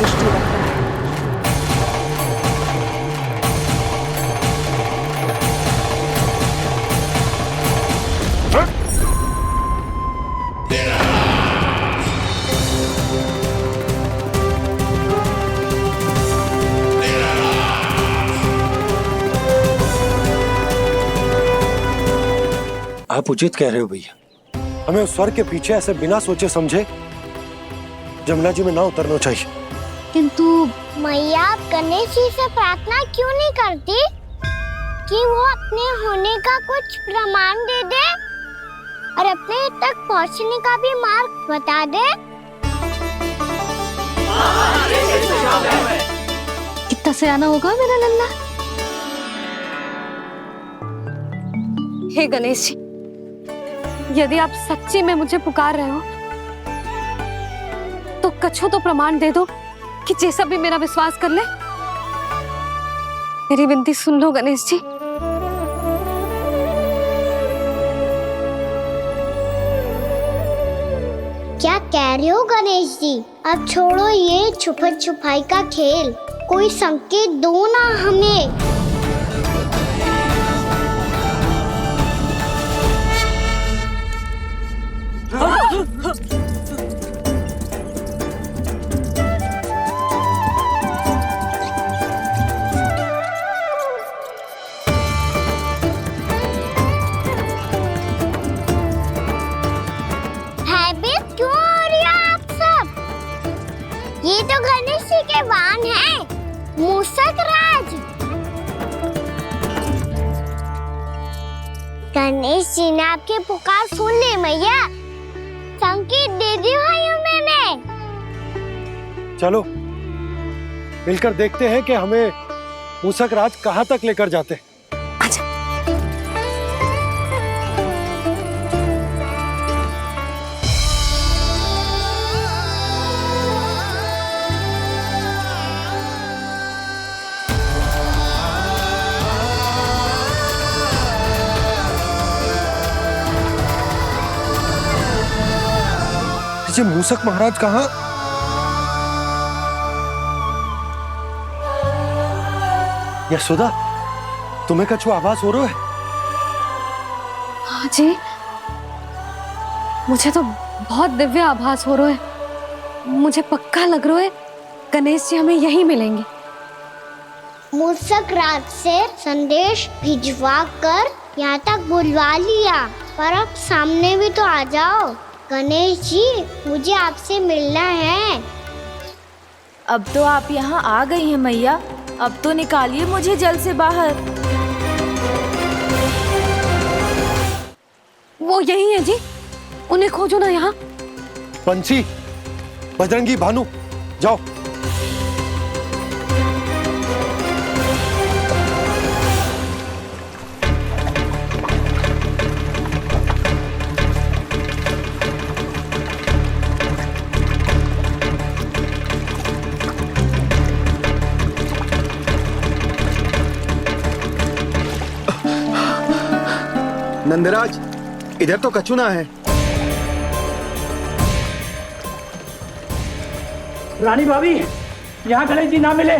आप उचित कह रहे हो भैया, हमें उस स्वर के पीछे ऐसे बिना सोचे समझे जमुना जी में ना उतरना चाहिए। किंतु मैया, आप गणेश जी से प्रार्थना क्यों नहीं करती कि वो अपने होने का कुछ प्रमाण दे दे और अपने तक पहुंचने का भी मार्ग बता दे? कितना सयाना होगा मेरा लल्ला। हे गणेश जी, यदि आप सच्ची में मुझे पुकार रहे हो तो कछो तो प्रमाण दे दो कि जैसा भी मेरा विश्वास कर ले। मेरी विनती सुन लो गणेश जी। क्या कह रहे हो गणेश जी? अब छोड़ो ये छुपन छुपाई का खेल, कोई संकेत दो ना हमें। भयभीत क्यों हो रही हो आप सब? ये तो गणेश जी के वाहन हैं, मूषक राज। गणेश जी ने आपकी पुकार सुन ली मैया, संकेत दे दी भाइयों मैंने। चलो मिलकर देखते हैं कि हमें मूषक राज कहां तक लेकर जाते हैं। ये मूषक महाराज कहाँ? यशोदा, तुम्हें कछु आभास हो रहा है? हाँ जी, मुझे तो बहुत दिव्य आभास हो रहा है। मुझे पक्का लग रहा है गणेश जी हमें यहीं मिलेंगे। मूषक राज से संदेश भिजवा कर यहाँ तक बुलवा लिया, पर अब सामने भी तो आ जाओ। गणेश जी, मुझे आपसे मिलना है। अब तो आप यहाँ आ गई हैं मैया, अब तो निकालिए मुझे जल से बाहर। वो यही है जी, उन्हें खोजो ना यहाँ। बंसी, बजरंगी, भानु, जाओ। नंदराज, इधर तो कचुना है। रानी भाभी, यहाँ गणेश जी ना मिले।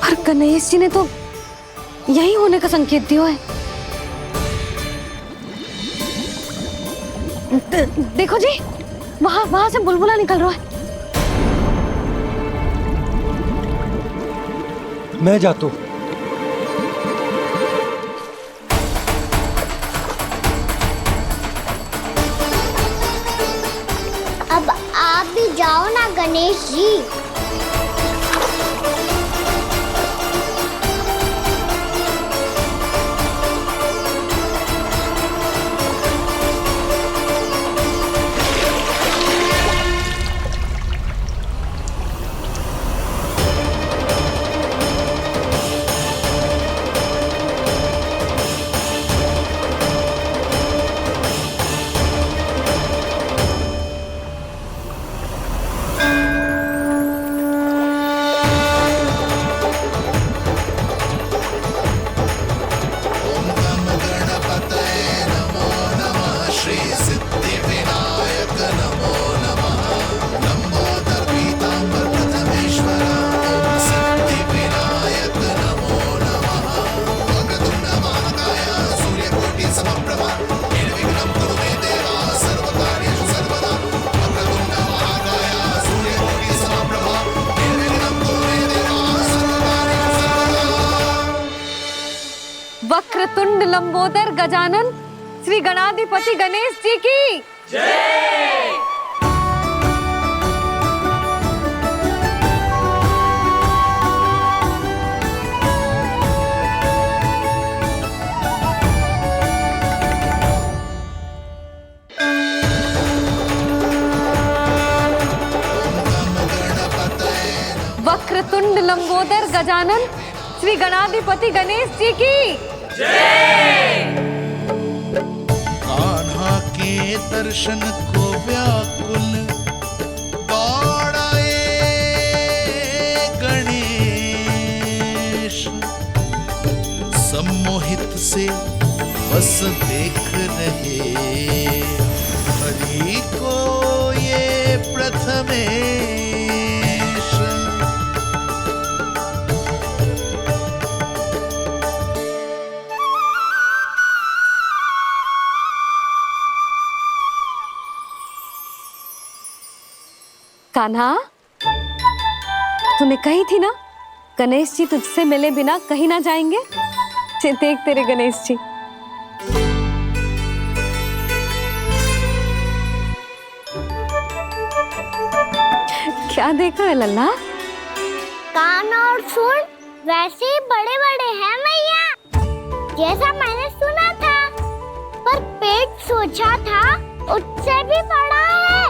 पर गणेश जी ने तो यही होने का संकेत दिया है। देखो जी, वहां से बुलबुला निकल रहा है। मैं जाता हूं। अब आप भी जाओ ना गणेश जी। वक्रतुंड लंबोदर गजानन श्री गणाधिपति गणेश जी की जय। वक्रतुंड लंबोदर गजानन श्री गणाधिपति गणेश जी की जय। कान्हा के दर्शन को व्याकुल दौड़ाए गणेश, सम्मोहित से बस देख रहे हरि को ये प्रथमेश। कान्हा, तूने कही थी ना गणेश जी तुझसे मिले बिना कहीं ना जाएंगे। देख तेरे गणेश जी। क्या देख रहे लल्ला? कान और सुन वैसे ही बड़े बड़े हैं मैया, जैसा मैंने सुना था, पर पेट सोचा था उससे भी बड़ा है।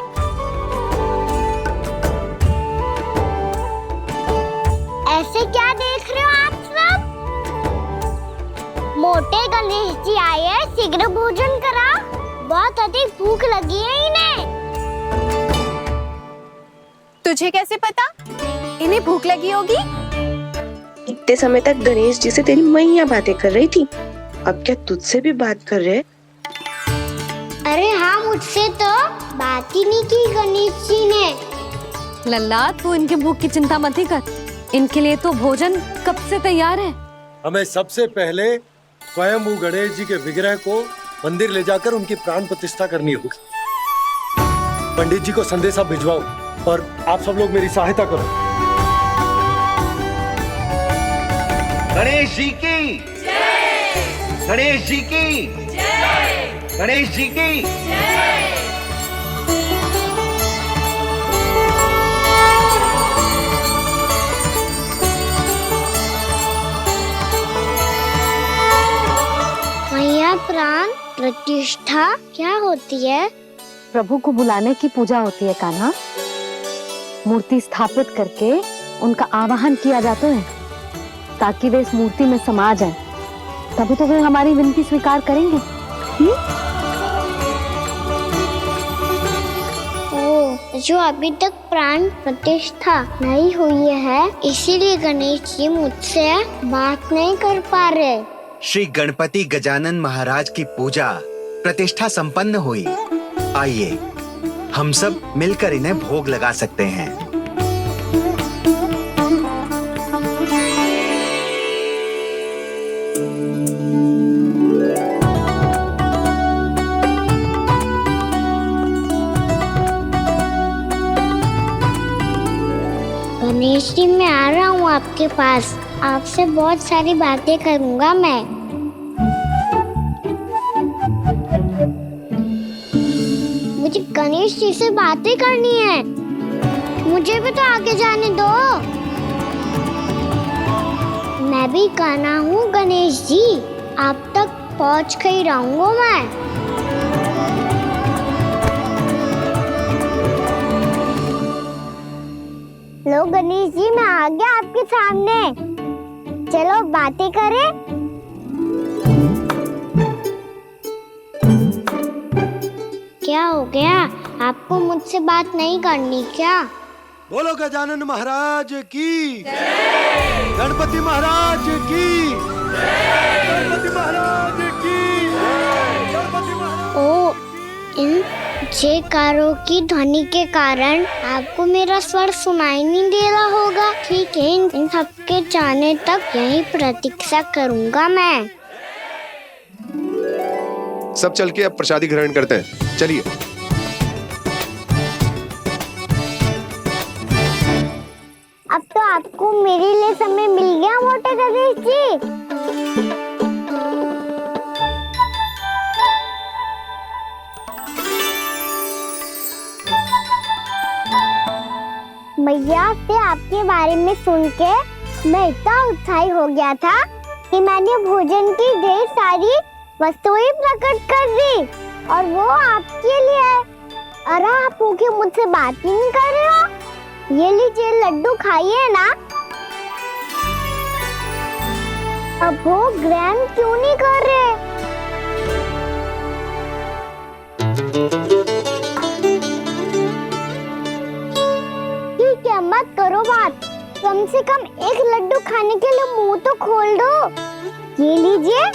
ऐसे क्या देख रहे हो आप सब? मोटे गणेश जी आए हैं, शीघ्र भोजन करा, बहुत अधिक भूख लगी है इन्हें। तुझे कैसे पता इन्हें भूख लगी होगी? इतने समय तक गणेश जी से तेरी मैया बातें कर रही थी, अब क्या तुझसे भी बात कर रहे? अरे हाँ, मुझसे तो बात ही नहीं की गणेश जी ने। लल्ला, तू इनके भूख की चिंता मत ही कर, इनके लिए तो भोजन कब से तैयार है। हमें सबसे पहले स्वयं गणेश जी के विग्रह को मंदिर ले जाकर उनकी प्राण प्रतिष्ठा करनी होगी। पंडित जी को संदेशा भिजवाओ और आप सब लोग मेरी सहायता करो। गणेश जी की जय। गणेश जी की जय। गणेश जी की जय। मैया, प्राण प्रतिष्ठा क्या होती है? प्रभु को बुलाने की पूजा होती है कान्हा। मूर्ति स्थापित करके उनका आवाहन किया जाता है ताकि वे इस मूर्ति में समा जाएं। तभी तो वे हमारी विनती स्वीकार करेंगे। ओ, जो अभी तक प्राण प्रतिष्ठा नहीं हुई है, इसीलिए गणेश जी मुझसे बात नहीं कर पा रहे। श्री गणपति गजानन महाराज की पूजा प्रतिष्ठा संपन्न हुई। आइए हम सब मिलकर इन्हें भोग लगा सकते हैं। गणेश जी, मैं आ रहा हूँ आपके पास। आपसे बहुत सारी बातें करूँगा मैं। मुझे गणेश जी से बातें करनी है। मुझे भी तो आगे जाने दो। मैं भी कान्हा हूँ गणेश जी। आप तक पहुँच कर ही रहूँगा मैं। लो गणेश जी, मैं आ गया आपके सामने। चलो बातें करें। क्या हो गया? आपको मुझसे बात नहीं करनी क्या? बोलो गजानन महाराज की, गणपति महाराज की, गणपति महाराज की, गणपति महाराज। ओ, इन जयकारों की ध्वनि के कारण आपको मेरा स्वर सुनाई नहीं दे रहा होगा। ठीक है, इन सबके जाने तक यही प्रतीक्षा करूंगा मैं। सब चल के अब प्रसादी ग्रहण करते हैं। चलिए। अब तो आपको मेरे लिए समय मिल गया मोटे गणेश जी। मैया से आपके बारे में सुन के मैं इतना उत्साही हो गया था कि मैंने भोजन की ढेर सारी वस्तुएं प्रकट कर दी, और वो आपके लिए। अरे आप भूखे मुझसे बात ही नहीं कर रहे हो। ये लीजिए लड्डू, खाइए ना। अब वो ग्रहण क्यों नहीं कर रहे? ठीक है, मत करो बात। कम से कम एक लड्डू खाने के लिए मुंह तो खोल दो। ये लीजिए।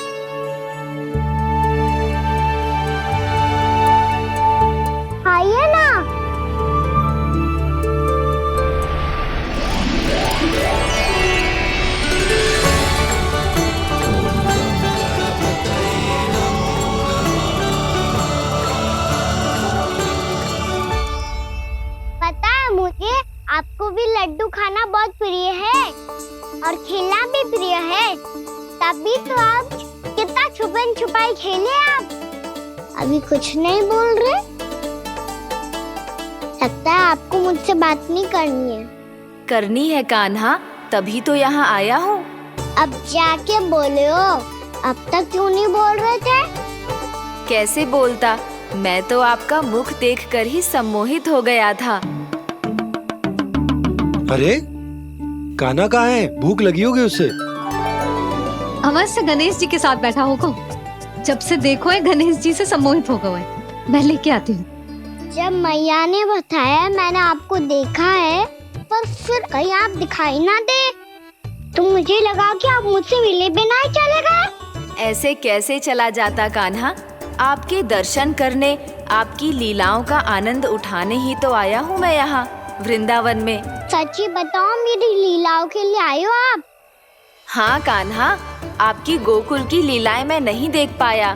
खाइए ना। पता है मुझे, आपको भी लड्डू खाना बहुत प्रिय है और खेलना भी प्रिय है। तभी तो आप कितना छुपन छुपाई खेले। आप अभी कुछ नहीं बोल रहे। लगता है आपको मुझसे बात नहीं करनी है। करनी है कान्हा, तभी तो यहाँ आया हूँ। अब जाके बोले हो। अब तक क्यों नहीं बोल रहे थे? कैसे बोलता, मैं तो आपका मुख देखकर ही सम्मोहित हो गया था। अरे कान्हा कहाँ है? भूख लगी होगी उससे। अवश्य गणेश जी के साथ बैठा होगा। जब से देखो है गणेश जी से सम्मोहित हो गए। मैं लेके आती हूँ। जब मैया ने बताया मैंने आपको देखा है, पर फिर कहीं आप दिखाई ना दे, तो मुझे लगा कि आप मुझसे मिले बिना ही चले गए। ऐसे कैसे चला जाता कान्हा? आपके दर्शन करने, आपकी लीलाओं का आनंद उठाने ही तो आया हूँ मैं यहाँ वृंदावन में। सच्ची बताओ, मेरी लीलाओं के लिए आए हो आप? हाँ कान्हा, आपकी गोकुल की लीलाएं मैं नहीं देख पाया,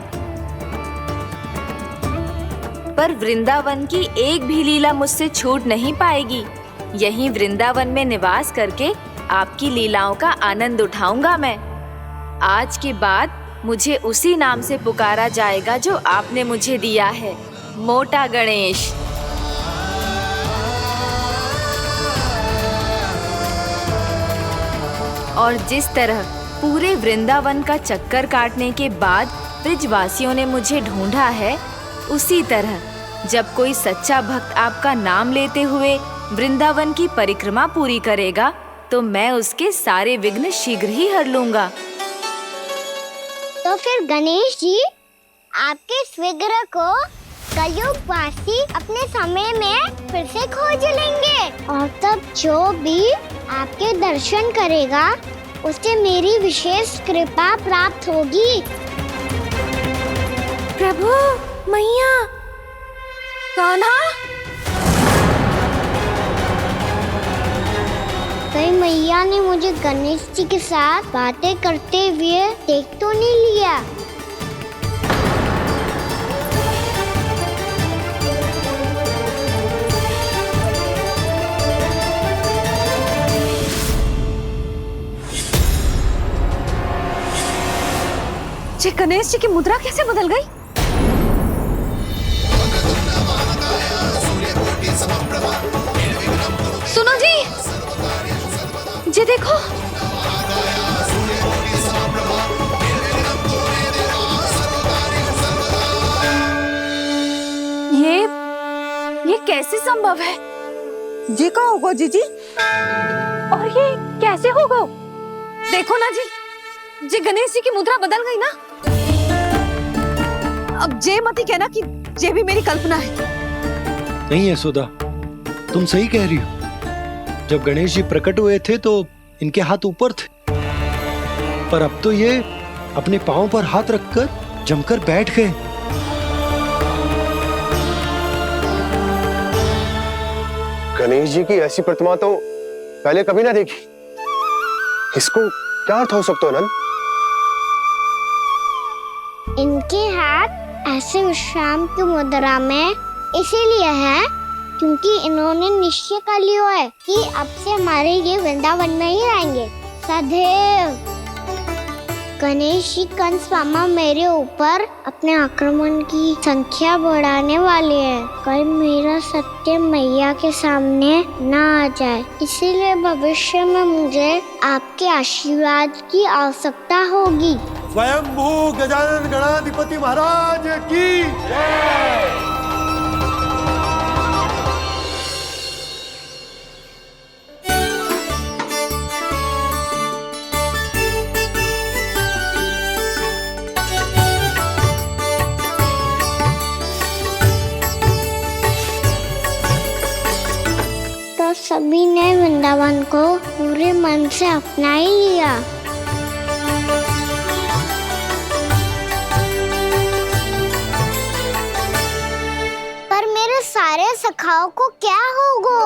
पर वृंदावन की एक भी लीला मुझसे छूट नहीं पाएगी। यहीं वृंदावन में निवास करके आपकी लीलाओं का आनंद उठाऊंगा मैं। आज के बाद मुझे उसी नाम से पुकारा जाएगा जो आपने मुझे दिया है, मोटा गणेश। और जिस तरह पूरे वृंदावन का चक्कर काटने के बाद ब्रिजवासियों ने मुझे ढूंढा है, उसी तरह जब कोई सच्चा भक्त आपका नाम लेते हुए वृंदावन की परिक्रमा पूरी करेगा, तो मैं उसके सारे विघ्न शीघ्र ही हर लूंगा। तो फिर गणेश जी, आपके इस विग्रह को कलयुगवासी अपने समय में फिर से खोज लेंगे, और तब जो भी आपके दर्शन करेगा उसे मेरी विशेष कृपा प्राप्त होगी। प्रभु, मैया, कान्हा, कहीं मैया ने मुझे गणेश जी के साथ बातें करते हुए देख तो नहीं लिया? ये गणेश जी की मुद्रा कैसे बदल गई? सुनो जी, ये देखो। ये कैसे संभव है? जी का होगा जीजी? और ये कैसे होगा? देखो ना जी, जी गणेश जी की मुद्रा बदल गई ना। अब जे मत ही कहना कि ये भी मेरी कल्पना है। नहीं यशोदा, तुम सही कह रही हो। जब गणेश जी प्रकट हुए थे तो इनके हाथ ऊपर थे, पर अब तो ये अपने पांव पर हाथ रखकर जमकर बैठ गए। गणेश जी की ऐसी प्रतिमा तो पहले कभी ना देखी। इसको क्या अर्थ हो सकता है नंद? इनके हाथ ऐसे विश्राम की मुद्रा में इसीलिए है क्योंकि इन्होंने निश्चय कर लिया है कि अब से हमारे ये वृंदावन में ही रहेंगे सदैव। गणेश जी कंस मामा मेरे ऊपर अपने आक्रमण की संख्या बढ़ाने वाले हैं। कल मेरा सत्य मैया के सामने ना आ जाए, इसीलिए भविष्य में मुझे आपके आशीर्वाद की आवश्यकता होगी। स्वयंभू गजानन गणाधिपति महाराज की जय। तो सभी ने वृंदावन को पूरे मन से अपना ही लिया। पर मेरे सारे सखाओं को क्या होगा?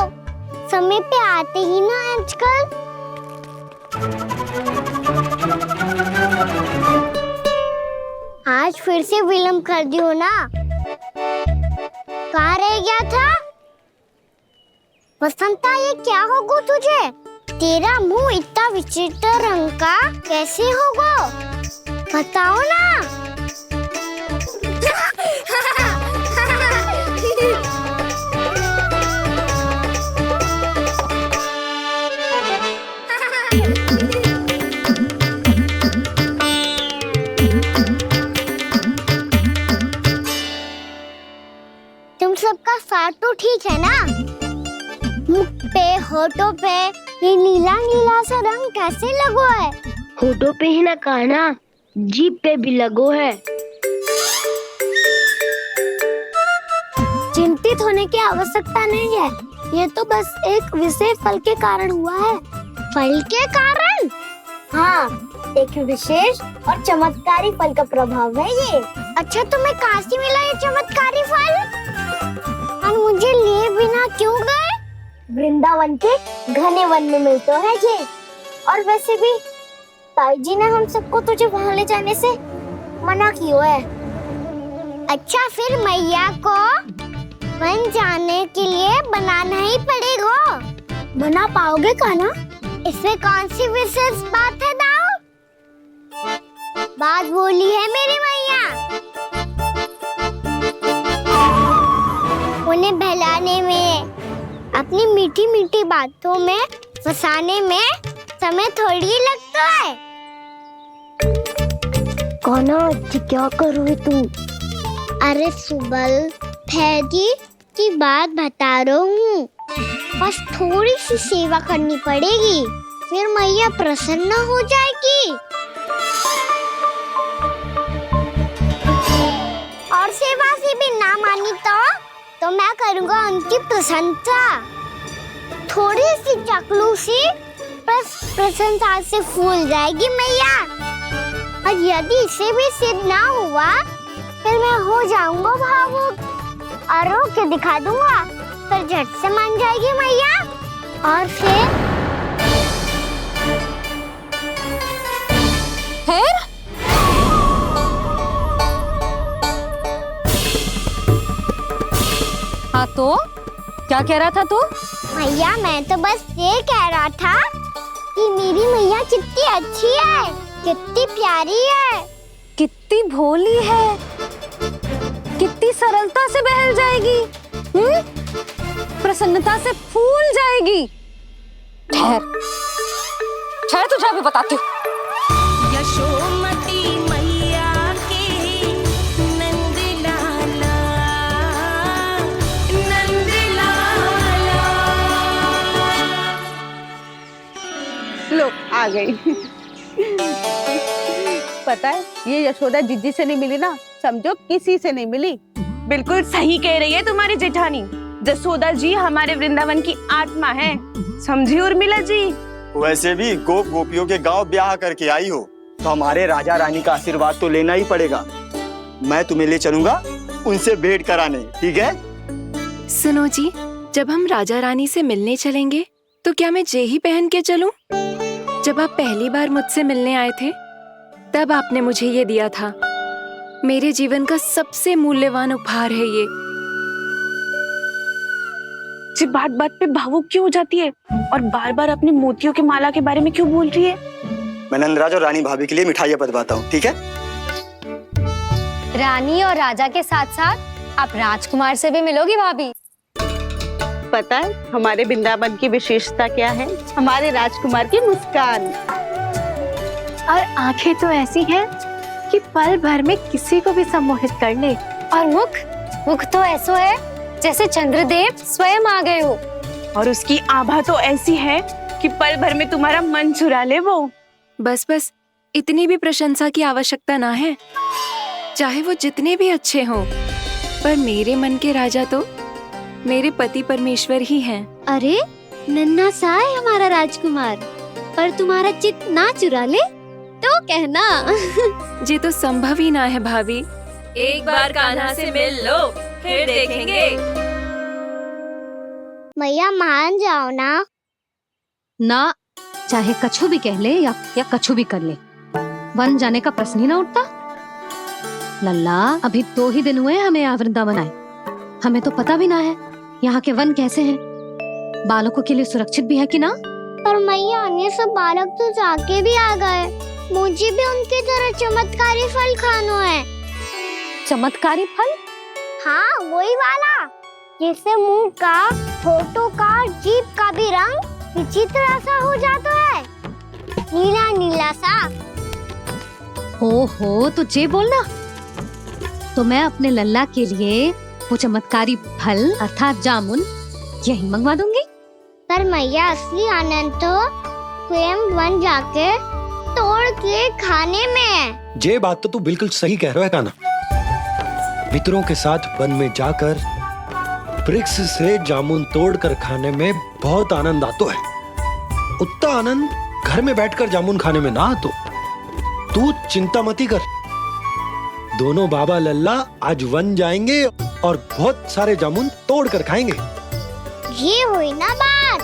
समय पे आते ही ना आजकल। आज फिर से विलंब कर दियो ना। कहाँ रह गया था? वसंता, ये क्या होगा तुझे? तेरा मुंह इतना विचित्र रंग का कैसे होगा? बताओ ना। तुम सबका साथ तो ठीक है ना? मुख पे, होठों पे ये नीला नीला सा रंग कैसे लगो है? होठों पे ही ना कान्हा, जीभ पे भी लगो है। चिंतित होने की आवश्यकता नहीं है, ये तो बस एक विशेष फल के कारण हुआ है। फल के कारण? हाँ, एक विशेष और चमत्कारी फल का प्रभाव है ये। अच्छा, तुम्हें कहाँ से मिला ये चमत्कारी फल? और मुझे लिए बिना क्यों गए? वृंदावन के घने वन में मिलता है ये। और वैसे भी ताई जी ने हम सबको तुझे वहाँ ले जाने से मना किया है। अच्छा, फिर मैया को वन जाने के लिए बनाना ही पड़ेगा। बना पाओगे कान्हा? इसमें कौन सी विशेष बात है दाऊ? बात बोली है मेरी मैया। उन्हें बहलाने में, अपनी मीठी मीठी बातों में फंसाने में समय थोड़ी लगता है। कान्हा, क्या करोगे तुम? अरे सुबल, फैदी की बात बता रहा हूँ। बस थोड़ी सी सेवा करनी पड़ेगी, फिर मैया प्रसन्न हो जाएगी। और सेवा से भी ना मानी तो मैं करूँगा उनकी प्रशंसा। थोड़ी सी चाकलूसी प्रसन्नता से फूल जाएगी मैया। और यदि इसे भी सिद्ध ना हुआ फिर मैं हो जाऊंगा भावुक और रो के दिखा दूंगा, फिर झट से मान जाएगी मैया। और फिर हाँ तो क्या कह रहा था तू? मैया मैं तो बस ये कह रहा था कि मेरी मैया कितनी अच्छी है, कितनी प्यारी है, कितनी भोली है, कितनी सरलता से बहल जाएगी, प्रसन्नता से फूल जाएगी। ठहर ठहर, तुझे अभी बताती हूँ। यशोमती मैया के नंद लाला, नंद लाला। लो आ गई। पता है ये यशोदा जिज्जी से नहीं मिली ना, समझो किसी से नहीं मिली। बिल्कुल सही कह रही है तुम्हारी जेठानी। जसोदा जी हमारे वृंदावन की आत्मा है, समझी उर्मिला जी। वैसे भी गोप गोपियों के गांव ब्याह करके आई हो तो हमारे राजा रानी का आशीर्वाद तो लेना ही पड़ेगा। मैं तुम्हें ले चलूंगा उनसे भेंट कराने, ठीक है? सुनो जी, जब हम राजा रानी से मिलने चलेंगे तो क्या मैं जे ही पहन के चलूं? जब आप पहली बार मुझसे मिलने आए थे तब आपने मुझे ये दिया था। मेरे जीवन का सबसे मूल्यवान उपहार है ये। जी बात बात पे भावुक क्यों हो जाती है और बार बार अपने मोतियों के माला के बारे में क्यों बोल रही है? मैं नंदराज और रानी भाभी के लिए मिठाइयाँ बंटवाता हूँ, ठीक है? रानी और राजा के साथ साथ आप राजकुमार से भी मिलोगी भाभी। पता है हमारे वृंदावन की विशेषता क्या है? हमारे राजकुमार की मुस्कान और आंखें तो ऐसी हैं कि पल भर में किसी को भी सम्मोहित कर ले। और मुख तो ऐसा है जैसे चंद्रदेव स्वयं आ गए हो। और उसकी आभा तो ऐसी है कि पल भर में तुम्हारा मन चुरा ले वो। बस बस, इतनी भी प्रशंसा की आवश्यकता ना है। चाहे वो जितने भी अच्छे हों, पर मेरे मन के राजा तो मेरे पति परमेश्वर ही हैं। अरे नन्हा सा है हमारा राजकुमार, पर तुम्हारा चित्त ना चुरा ले तो कहना। ये तो संभव ही ना है भाभी। एक बार कान्हा से मिल लो, फिर देखेंगे। मैया मान जाओ ना। ना, चाहे कछु भी कह ले या कछु भी कर ले, वन जाने का प्रश्न ही ना उठता। लल्ला, अभी 2 ही दिन हुए हमें यहाँ वृंदावन आए, हमें तो पता भी ना है यहाँ के वन कैसे हैं, बालकों के लिए सुरक्षित भी है कि ना। पर मैया ये सब बालक तो जाके भी आ गए, मुझे भी उनके तरह चमत्कारी फल खाना है। चमत्कारी फल? हाँ वही वाला, जिससे मुंह का, होठों का, जीभ का भी रंग विचित्र सा हो जाता है, नीला नीला सा। हो तो जे बोलना, तो मैं अपने लल्ला के लिए वो चमत्कारी फल अर्थात जामुन यही मंगवा दूंगी। पर मैया असली आनंद तो स्वयं वन जाके तोड़ के खाने में है। ये बात तो तू बिल्कुल सही कह रहा है कान्हा। मित्रों के साथ वन में जाकर वृक्ष से जामुन तोड़कर खाने में बहुत आनंद आता है। उतना आनंद घर में बैठकर जामुन खाने में ना तो तू चिंता मती कर। दोनों बाबा लल्ला आज वन जाएंगे और बहुत सारे जामुन तोड़कर खाएंगे। ये हुई ना बात।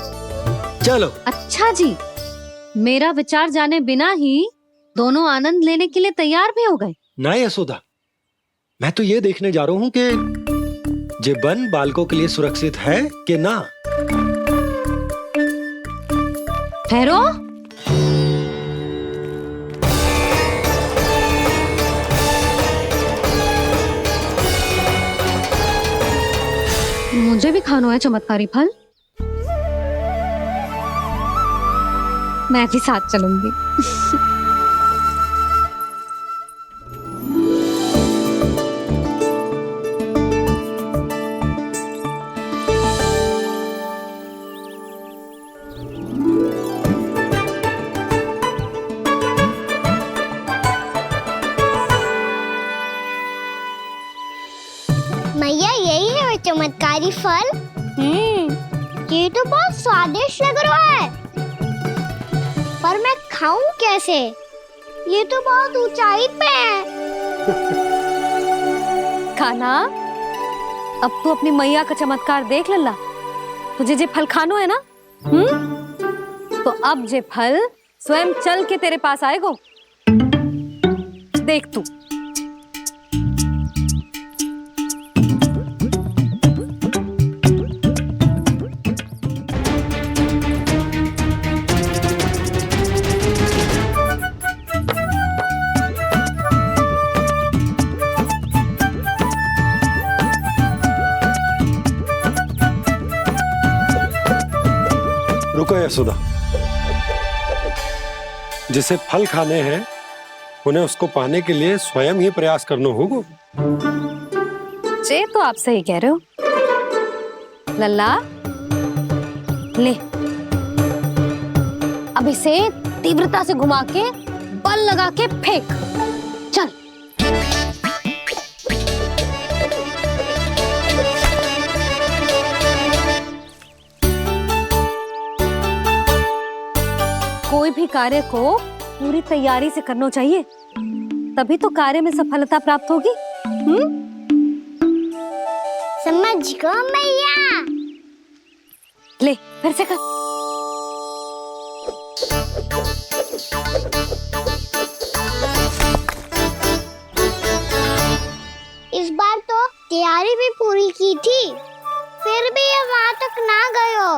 चलो। अच्छा जी, मेरा विचार जाने बिना ही दोनों आनंद लेने के लिए तैयार भी हो गए। ना यशोदा, मैं तो ये देखने जा रहा हूँ कि ये वन बालकों के लिए सुरक्षित है कि ना। ठहरो, मुझे भी खाना है चमत्कारी फल, मैं भी साथ चलूंगी। मैया यही है वो चमत्कारी फल। ये तो बहुत स्वादिष्ट लग रहा है। पर मैं खाऊं कैसे? ये तो बहुत ऊंचाई पे है। कान्हा, अब तू अपनी मैया का चमत्कार देख लल्ला। तुझे जे फल खानो है ना, तो अब जे फल स्वयं चल के तेरे पास आएगो। देख तू। रुको यशोदा, जिसे फल खाने हैं उन्हें उसको पाने के लिए स्वयं ही प्रयास करना होगा। जे तो आप सही कह रहे हो लल्ला। ले, अब इसे तीव्रता से घुमा के बल लगा के फेंक। चल। कोई भी कार्य को पूरी तैयारी से करना चाहिए, तभी तो कार्य में सफलता प्राप्त होगी। समझ गो मैया। ले, फिर से कर। इस बार तो तैयारी भी पूरी की थी, फिर भी ये वहां तक ना गयो।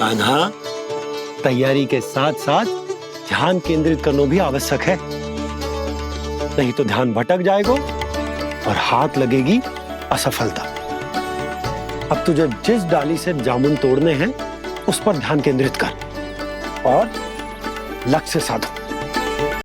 कान्हा, तैयारी के साथ साथ ध्यान केंद्रित करना भी आवश्यक है, नहीं तो ध्यान भटक जाएगा और हाथ लगेगी असफलता। अब तुझे जिस डाली से जामुन तोड़ने हैं उस पर ध्यान केंद्रित कर और लक्ष्य साधो।